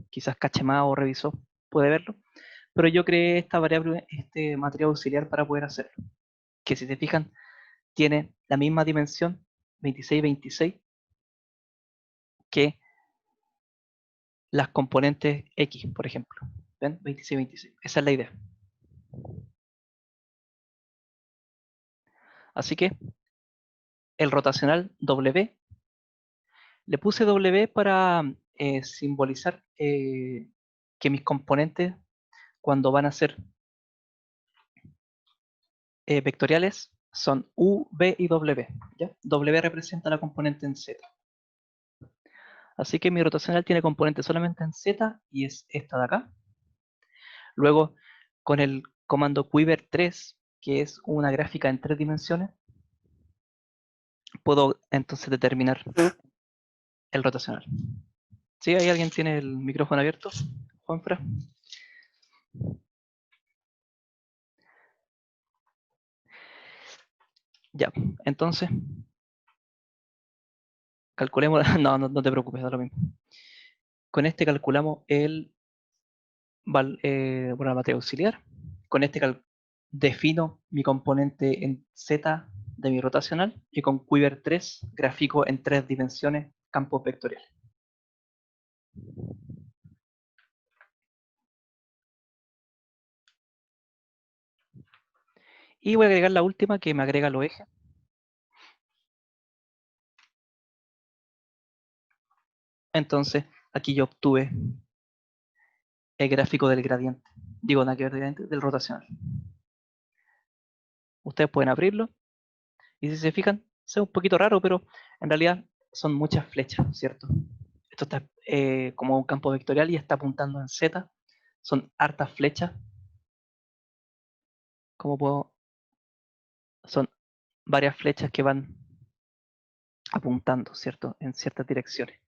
quizás cache más o revisó, puede verlo. Pero yo creé esta variable, este matriz auxiliar para poder hacerlo. Que si se fijan, tiene la misma dimensión, 26-26, que las componentes X, por ejemplo. ¿Ven? 26-26. Esa es la idea. Así que el rotacional W, le puse W para simbolizar que mis componentes, cuando van a ser vectoriales, son U, V y W. ¿Ya? W representa la componente en Z. Así que mi rotacional tiene componente solamente en Z y es esta de acá. Luego, con el comando Quiver 3, que es una gráfica en 3 dimensiones, puedo entonces determinar el rotacional. ¿Sí? ¿Ahí alguien tiene el micrófono abierto? Juanfra. Ya, entonces, calculemos, no te preocupes, da lo mismo. Con este calculamos la matriz auxiliar. Con este defino mi componente en Z de mi rotacional y con Quiver 3 grafico en 3 dimensiones campos vectoriales. Y voy a agregar la última que me agrega los ejes. Entonces, aquí yo obtuve el gráfico del gradiente. Digo, nada que ver del gradiente, del rotacional. Ustedes pueden abrirlo. Y si se fijan, es un poquito raro, pero en realidad son muchas flechas, ¿cierto? Esto está como un campo vectorial y está apuntando en Z. Son hartas flechas. Son varias flechas que van apuntando, ¿cierto? En ciertas direcciones.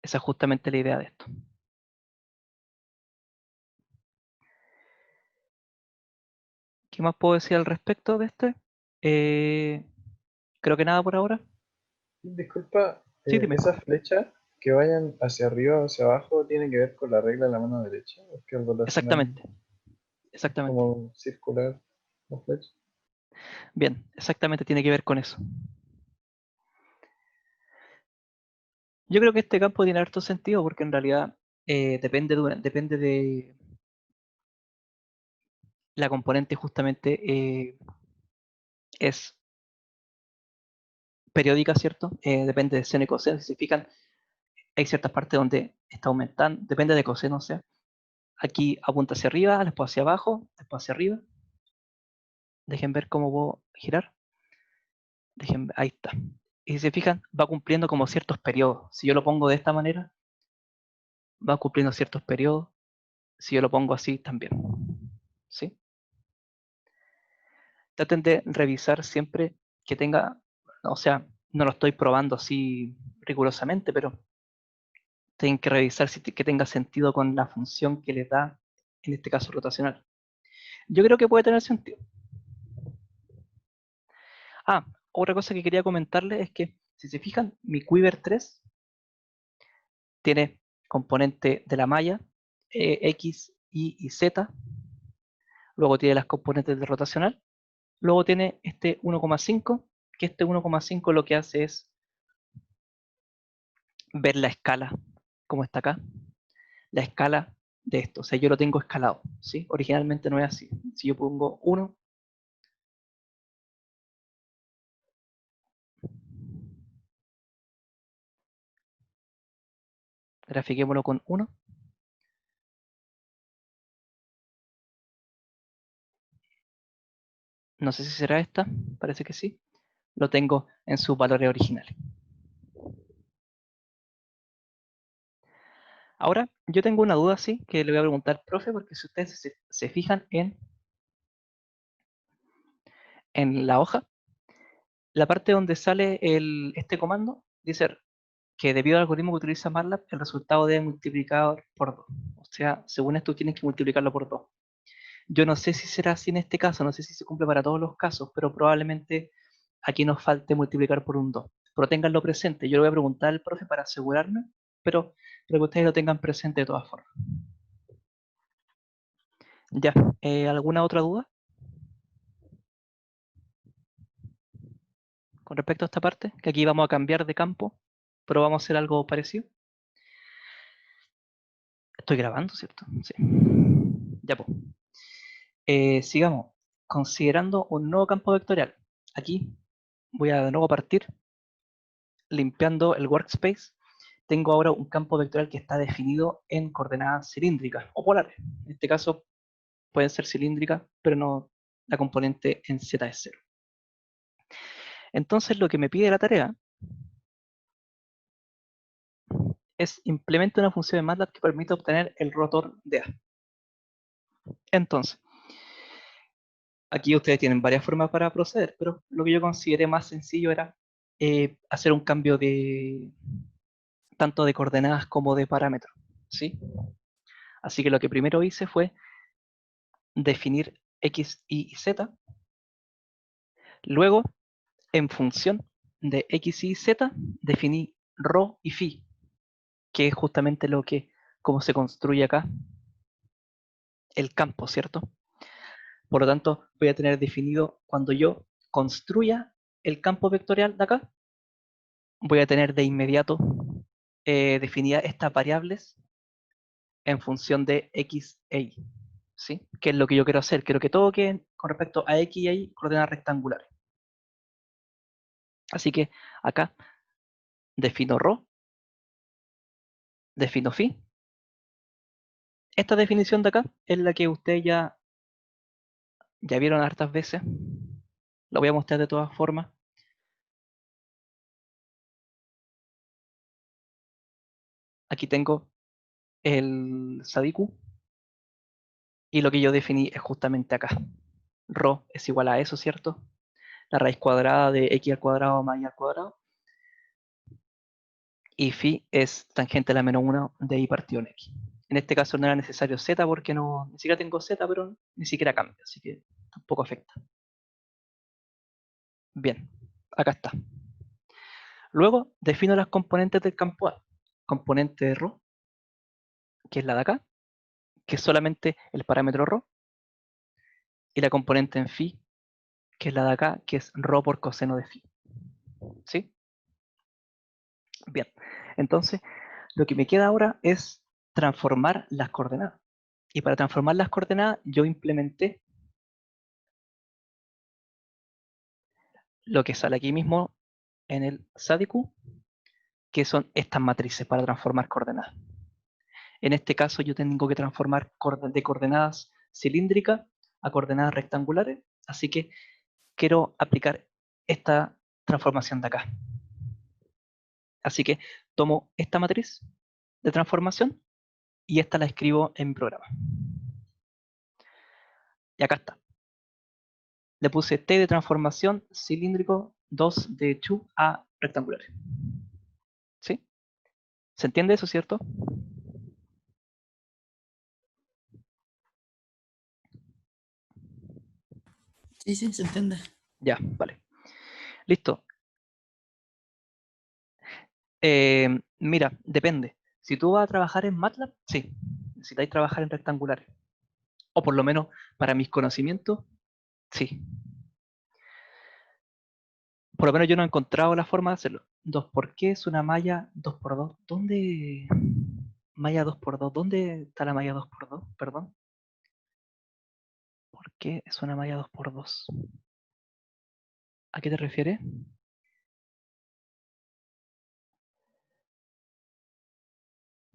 Esa es justamente la idea de esto. ¿Qué más puedo decir al respecto de este? Creo que nada por ahora. Disculpa, Sí, dime. esas flechas que vayan hacia arriba o hacia abajo tienen que ver con la regla de la mano derecha. Es que el rotacional Exactamente. como circular la flecha. Bien, exactamente tiene que ver con eso. Yo creo que este campo tiene harto sentido porque en realidad depende de la componente justamente es periódica, ¿cierto? Depende de seno y coseno. Si se fijan, hay ciertas partes donde está aumentando, depende de coseno, o sea, aquí apunta hacia arriba, después hacia abajo, después hacia arriba. Dejen ver cómo puedo girar. Ahí está. Y si se fijan, va cumpliendo como ciertos periodos. Si yo lo pongo de esta manera, va cumpliendo ciertos periodos. Si yo lo pongo así, también. ¿Sí? Traten de revisar siempre que tenga, o sea, no lo estoy probando así rigurosamente, pero tienen que revisar que tenga sentido con la función que les da, en este caso rotacional. Yo creo que puede tener sentido. Ah, otra cosa que quería comentarles es que, si se fijan, mi Quiver 3 tiene componente de la malla, X, Y y Z, luego tiene las componentes de rotacional, luego tiene este 1,5, que este 1,5 lo que hace es ver la escala, como está acá, la escala de esto. O sea, yo lo tengo escalado, ¿sí? Originalmente no es así. Si yo pongo 1, grafiquémoslo con 1, no sé si será esta, parece que sí, lo tengo en sus valores originales. Ahora, yo tengo una duda así que le voy a preguntar al profe, porque si ustedes se fijan en la hoja, la parte donde sale este comando dice que debido al algoritmo que utiliza MATLAB, el resultado debe multiplicar por 2. O sea, según esto tienes que multiplicarlo por 2. Yo no sé si será así en este caso, no sé si se cumple para todos los casos, pero probablemente aquí nos falte multiplicar por un 2. Pero ténganlo presente, yo le voy a preguntar al profe para asegurarme, pero que ustedes lo tengan presente de todas formas. Ya, ¿alguna otra duda con respecto a esta parte? Que aquí vamos a cambiar de campo, pero vamos a hacer algo parecido. Estoy grabando, ¿cierto? Sí. Ya, pues. Sigamos. Considerando un nuevo campo vectorial. Aquí voy a de nuevo partir limpiando el workspace. Tengo ahora un campo vectorial que está definido en coordenadas cilíndricas o polares. En este caso pueden ser cilíndricas, pero no la componente en Z es 0. Entonces lo que me pide la tarea es implementar una función de MATLAB que permita obtener el rotor de A. Entonces, aquí ustedes tienen varias formas para proceder, pero lo que yo consideré más sencillo era hacer un cambio de tanto de coordenadas como de parámetros, ¿sí? Así que lo que primero hice fue definir X, Y y Z. Luego, en función de X, Y, Z, definí ρ y φ, que es justamente lo que, como se construye acá, el campo, ¿cierto? Por lo tanto, voy a tener definido, cuando yo construya el campo vectorial de acá, voy a tener de inmediato definidas estas variables en función de X e Y, ¿sí? Que es lo que yo quiero hacer. Quiero que todo quede con respecto a X y Y coordenadas rectangulares. Así que acá defino ρ, defino φ. Esta definición de acá es la que ustedes ya vieron hartas veces. Lo voy a mostrar de todas formas. Aquí tengo el SADIQ y lo que yo definí es justamente acá. ρ es igual a eso, ¿cierto? La raíz cuadrada de x al cuadrado más y al cuadrado. Y phi es tangente a la menos 1 de y partido en x. En este caso no era necesario z porque no, ni siquiera tengo z, pero ni siquiera cambia, así que tampoco afecta. Bien, acá está. Luego defino las componentes del campo A. Componente de ρ, que es la de acá, que es solamente el parámetro ρ, y la componente en phi, que es la de acá, que es ρ por coseno de phi. ¿Sí? Bien, entonces lo que me queda ahora es transformar las coordenadas. Y para transformar las coordenadas yo implementé lo que sale aquí mismo en el SADIQ, que son estas matrices para transformar coordenadas. En este caso yo tengo que transformar de coordenadas cilíndricas a coordenadas rectangulares, así que quiero aplicar esta transformación de acá. Así que tomo esta matriz de transformación y esta la escribo en mi programa. Y acá está. Le puse T de transformación cilíndrico 2 de 2 a rectangulares. ¿Sí? ¿Se entiende eso, cierto? Sí, sí, se entiende. Ya, vale. Listo. Mira, depende. Si tú vas a trabajar en MATLAB, sí, necesitáis trabajar en rectangulares. O por lo menos para mis conocimientos, sí. Por lo menos yo no he encontrado la forma de hacerlo. ¿Por qué es una malla 2x2? ¿Dónde? Malla 2x2. ¿Dónde está la malla 2x2? Perdón. ¿Por qué es una malla 2x2? ¿A qué te refieres?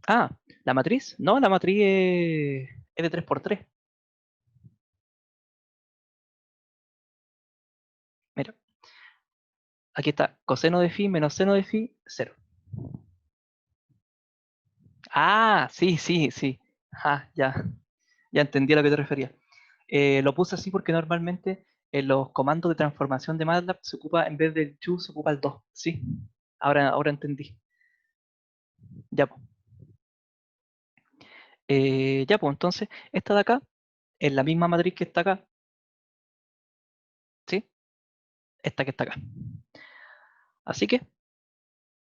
Ah, ¿la matriz? No, la matriz es de 3x3. Mira, aquí está coseno de phi menos seno de phi, 0. Ah, sí, sí, sí. Ah, ya entendí a lo que te refería. Lo puse así porque normalmente en los comandos de transformación de MATLAB se ocupa, en vez del chu, se ocupa el 2. Sí, ahora entendí. Ya, pues. Ya, pues, entonces, esta de acá es la misma matriz que está acá, ¿sí? Esta que está acá. Así que,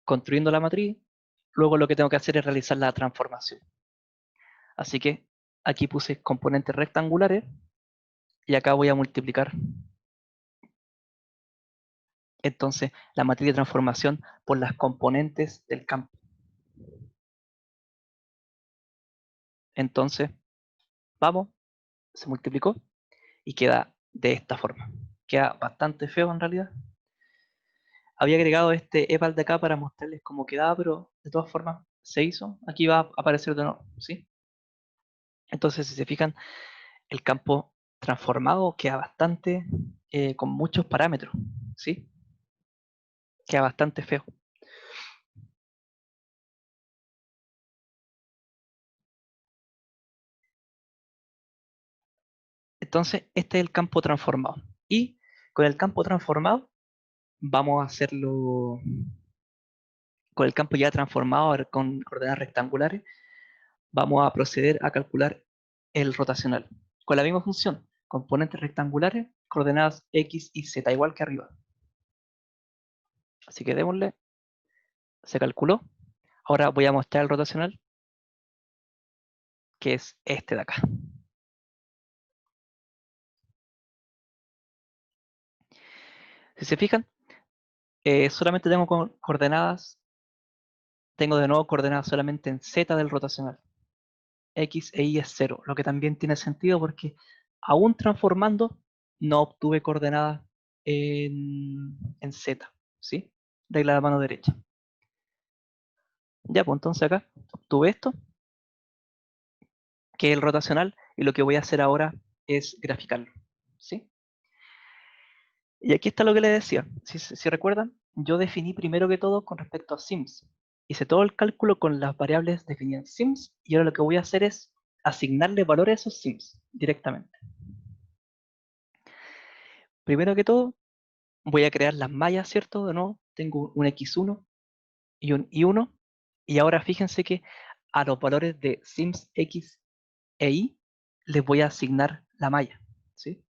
construyendo la matriz, luego lo que tengo que hacer es realizar la transformación. Así que aquí puse componentes rectangulares y acá voy a multiplicar entonces la matriz de transformación por las componentes del campo. Entonces, vamos, se multiplicó y queda de esta forma. Queda bastante feo en realidad. Había agregado este eval de acá para mostrarles cómo quedaba, pero de todas formas se hizo. Aquí va a aparecer de nuevo, ¿sí? Entonces, si se fijan, el campo transformado queda bastante con muchos parámetros, ¿sí? Queda bastante feo. Entonces, este es el campo transformado. Y con el campo transformado vamos a hacerlo, con el campo ya transformado ahora con coordenadas rectangulares, vamos a proceder a calcular el rotacional. Con la misma función, componentes rectangulares, coordenadas x y z, igual que arriba. Así que démosle, se calculó. Ahora voy a mostrar el rotacional, que es este de acá. Si se fijan, solamente tengo coordenadas, tengo de nuevo coordenadas solamente en z del rotacional. X e Y es 0, lo que también tiene sentido porque aún transformando no obtuve coordenadas en Z, ¿sí? Regla de la mano derecha. Ya, pues entonces acá obtuve esto, que es el rotacional, y lo que voy a hacer ahora es graficarlo, ¿sí? Y aquí está lo que les decía. Si recuerdan, yo definí primero que todo con respecto a sims. Hice todo el cálculo con las variables definidas en sims, y ahora lo que voy a hacer es asignarle valores a esos sims directamente. Primero que todo, voy a crear las mallas, ¿cierto? De nuevo, tengo un x1 y un y1, y ahora fíjense que a los valores de sims x e y les voy a asignar la malla, ¿sí?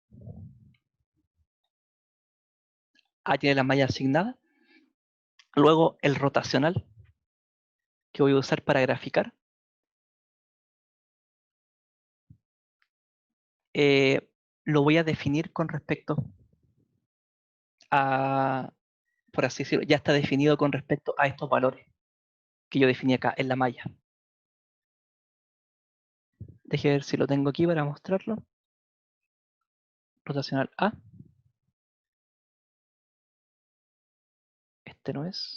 Ahí tiene la malla asignada. Luego el rotacional que voy a usar para graficar. Lo voy a definir con respecto a, por así decirlo, ya está definido con respecto a estos valores que yo definí acá en la malla. Deje ver si lo tengo aquí para mostrarlo. Rotacional A. Este no es.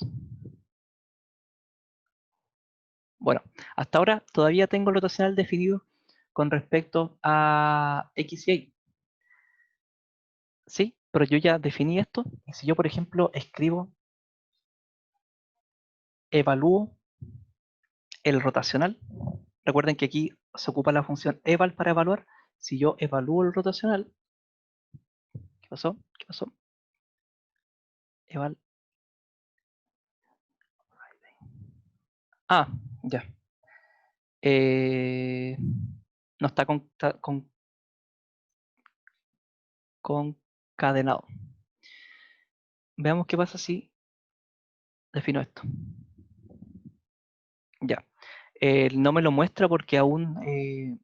Bueno, hasta ahora todavía tengo el rotacional definido con respecto a X y Y. Sí, pero yo ya definí esto. Y si yo, por ejemplo, escribo, evalúo el rotacional, recuerden que aquí se ocupa la función eval para evaluar. Si yo evalúo el rotacional, ¿qué pasó? ¿Qué pasó? Eval. Ah, ya. Eh, no está concadenado. Veamos qué pasa si defino esto. Ya. No me lo muestra porque aún,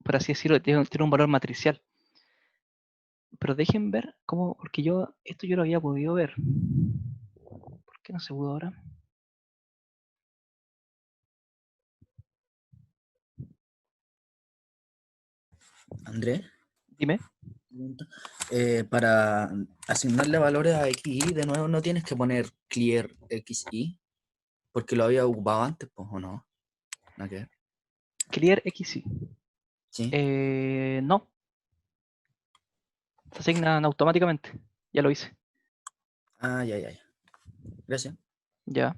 por así decirlo, tiene un valor matricial. Pero dejen ver cómo, porque esto yo lo había podido ver. ¿Por qué no se pudo ahora? Andrés, Dime. pregunta. Para asignarle valores a XY, de nuevo no tienes que poner clear XY, porque lo había ocupado antes, pues, ¿o no? Nada que ver. Clear XY. Sí. No, se asignan automáticamente. Ya lo hice. Ah, ya, ya, ya. Gracias. Ya.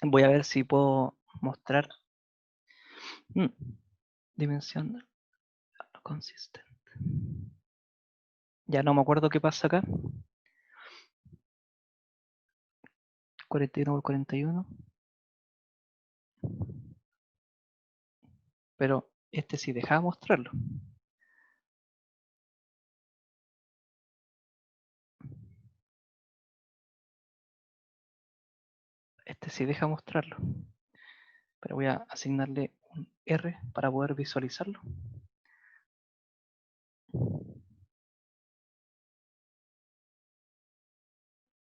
Voy a ver si puedo mostrar. Dimensión consistente. Ya no me acuerdo qué pasa acá. 41 por 41. Pero este sí deja mostrarlo. Este sí deja mostrarlo. Pero voy a asignarle un R para poder visualizarlo.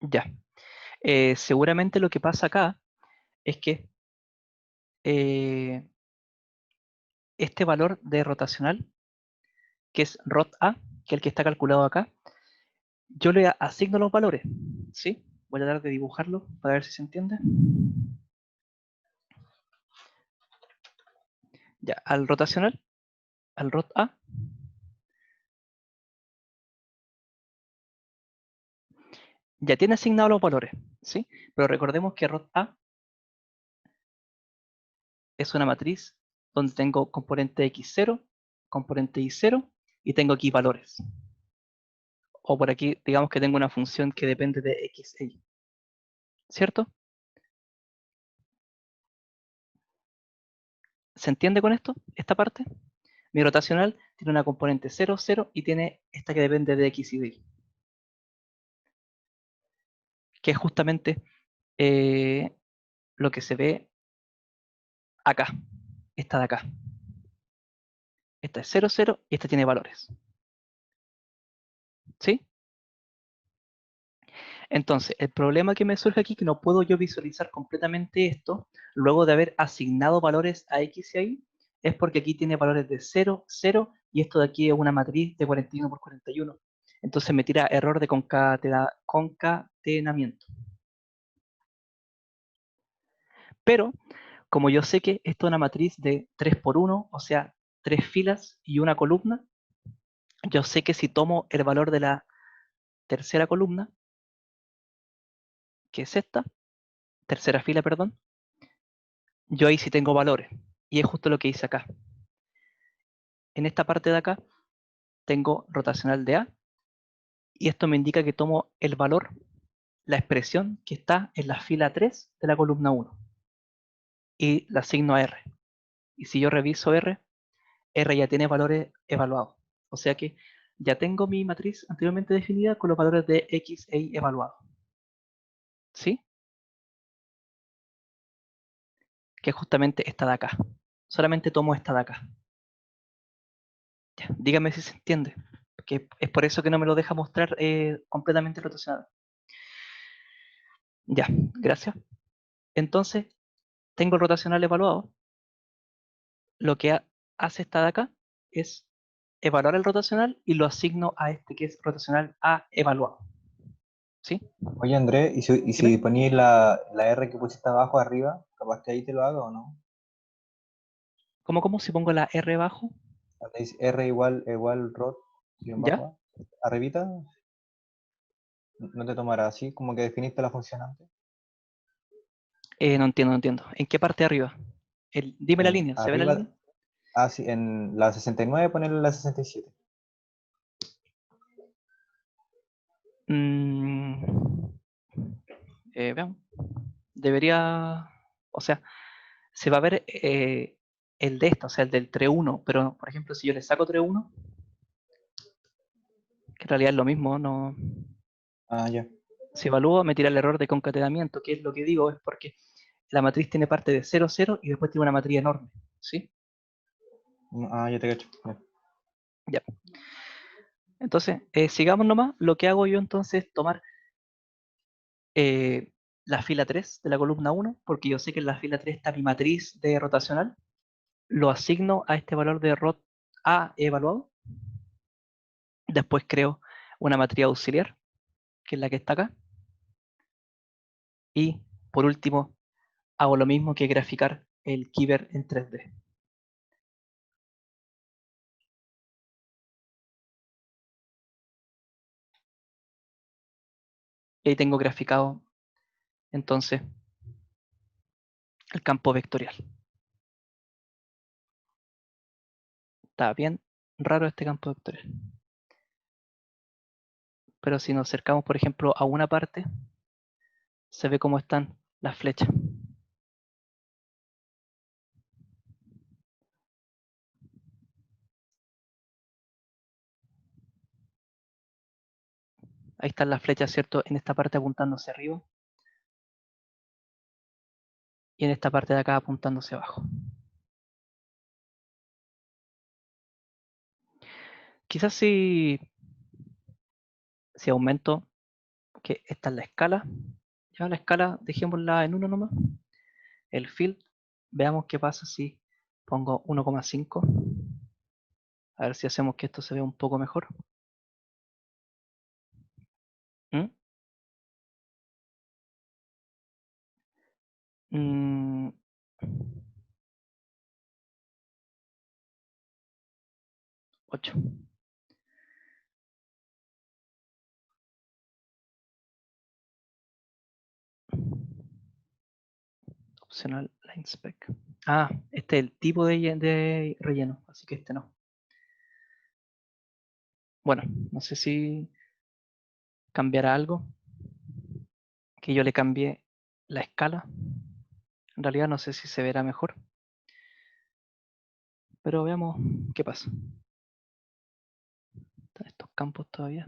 Ya. Seguramente lo que pasa acá es que este valor de rotacional, que es ROT A, que es el que está calculado acá, yo le asigno los valores. ¿Sí? Voy a tratar de dibujarlo para ver si se entiende. Ya, al rotacional, al ROT A, ya tiene asignados los valores, ¿sí? Pero recordemos que ROT A es una matriz donde tengo componente X0, componente Y0 y tengo aquí valores. O por aquí, digamos que tengo una función que depende de X e Y. ¿Cierto? ¿Se entiende con esto? Esta parte. Mi rotacional tiene una componente 0, 0 y tiene esta que depende de X y de Y. Que es justamente lo que se ve acá. Esta de acá. Esta es 0, 0 y esta tiene valores. ¿Sí? Entonces, el problema que me surge aquí es que no puedo yo visualizar completamente esto luego de haber asignado valores a X y a Y, es porque aquí tiene valores de 0, 0 y esto de aquí es una matriz de 41 por 41. Entonces me tira error de concatenamiento. Pero, como yo sé que esto es una matriz de 3 por 1, o sea, 3 filas y una columna, yo sé que si tomo el valor de la tercera columna, que es esta, tercera fila, perdón, yo ahí sí tengo valores. Y es justo lo que hice acá. En esta parte de acá tengo rotacional de A y esto me indica que tomo el valor, la expresión que está en la fila 3 de la columna 1 y la asigno a R. Y si yo reviso R, R ya tiene valores evaluados. O sea que ya tengo mi matriz anteriormente definida con los valores de X e Y evaluados. ¿Sí? Que es justamente esta de acá. Solamente tomo esta de acá. Ya, dígame si se entiende. Porque es por eso que no me lo deja mostrar completamente rotacionado. Ya, gracias. Entonces, tengo el rotacional evaluado. Lo que hace esta de acá es evaluar el rotacional y lo asigno a este que es rotacional A evaluado. ¿Sí? Oye, Andrés, ¿y si Dime. ponías la R que pusiste abajo arriba, capaz que ahí te lo haga o no? ¿Cómo si pongo la R abajo? Donde dice R igual rot, guión ¿Ya? bajo A, arribita, no te tomará así, como que definiste la función antes. No entiendo, no entiendo. ¿En qué parte de arriba? Dime la línea, ¿se ve la línea? Arriba, sí, en la 69 ponerle la 67. Mm, veamos. Debería, o sea, se va a ver el de esta, o sea, el del 3.1, pero por ejemplo, si yo le saco 3.1, que en realidad es lo mismo, no. Ah, ya. Si evalúo, me tira el error de concatenamiento, que es lo que digo, es porque la matriz tiene parte de 0, 0 y después tiene una matriz enorme, ¿sí? Ah, ya te cacho. Ya. Ya. Entonces, sigamos nomás. Lo que hago yo entonces es tomar la fila 3 de la columna 1, porque yo sé que en la fila 3 está mi matriz de rotacional. Lo asigno a este valor de rot A evaluado. Después creo una matriz auxiliar, que es la que está acá. Y por último, hago lo mismo que graficar el Kyber en 3D. Y ahí tengo graficado entonces el campo vectorial. Está bien raro este campo vectorial. Pero si nos acercamos, por ejemplo, a una parte, se ve cómo están las flechas. Ahí están las flechas, ¿cierto? En esta parte apuntando hacia arriba. Y en esta parte de acá apuntando hacia abajo. Quizás si aumento, que esta es la escala. Ya la escala dejémosla en 1 nomás. El field, veamos qué pasa si pongo 1,5. A ver si hacemos que esto se vea un poco mejor. ¿Mm? Mm, 8. Opcional line spec. Ah, este es el tipo de relleno, así que este no. Bueno, no sé si cambiará algo. Que yo le cambie la escala. En realidad no sé si se verá mejor. Pero veamos qué pasa. Están estos campos todavía.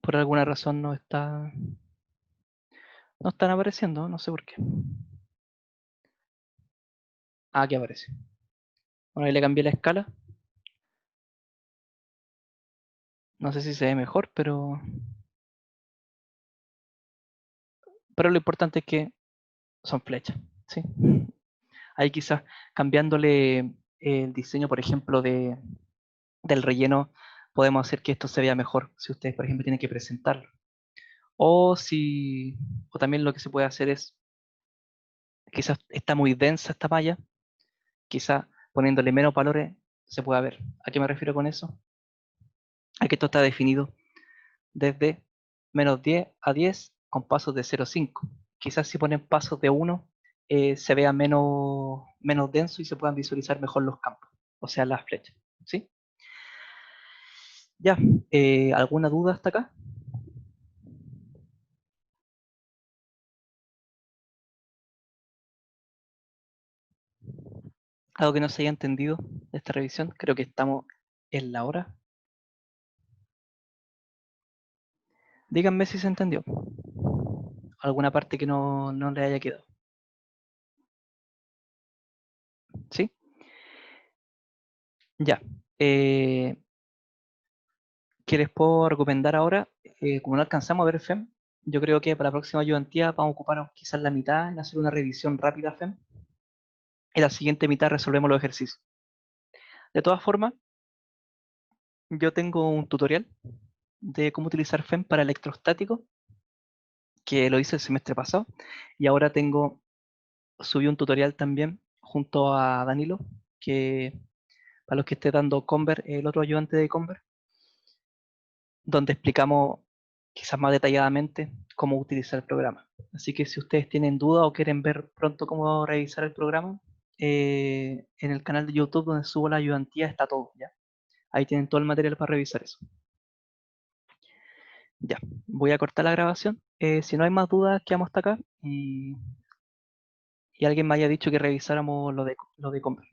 Por alguna razón no están apareciendo, no sé por qué. Ah, aquí aparece. Bueno, ahí le cambié la escala. No sé si se ve mejor, pero lo importante es que son flechas, ¿sí? Ahí quizás cambiándole el diseño, por ejemplo, del relleno, podemos hacer que esto se vea mejor, si ustedes, por ejemplo, tienen que presentarlo. O también lo que se puede hacer es, quizás está muy densa esta malla, quizás poniéndole menos valores se pueda ver. ¿A qué me refiero con eso? A que esto está definido desde -10 a 10 con pasos de 0 a 5. Quizás si ponen pasos de 1 se vea menos denso y se puedan visualizar mejor los campos, o sea, las flechas. ¿Sí? Ya, ¿alguna duda hasta acá? ¿Algo que no se haya entendido de esta revisión? Creo que estamos en la hora. Díganme si se entendió. ¿Alguna parte que no le haya quedado? ¿Sí? Ya. ¿Qué les puedo recomendar ahora? Como no alcanzamos a ver FEM, yo creo que para la próxima ayudantía vamos a ocupar quizás la mitad en hacer una revisión rápida FEM. Y la siguiente mitad resolvemos los ejercicios. De todas formas, yo tengo un tutorial de cómo utilizar FEM para electrostático, que lo hice el semestre pasado, y ahora subí un tutorial también junto a Danilo, que para los que esté dando Conver, el otro ayudante de Conver, donde explicamos quizás más detalladamente cómo utilizar el programa. Así que si ustedes tienen duda o quieren ver pronto cómo revisar el programa, en el canal de YouTube donde subo la ayudantía está todo, ¿ya? Ahí tienen todo el material para revisar eso. Ya, voy a cortar la grabación Si no hay más dudas, quedamos hasta acá y alguien me haya dicho que revisáramos lo de Conver.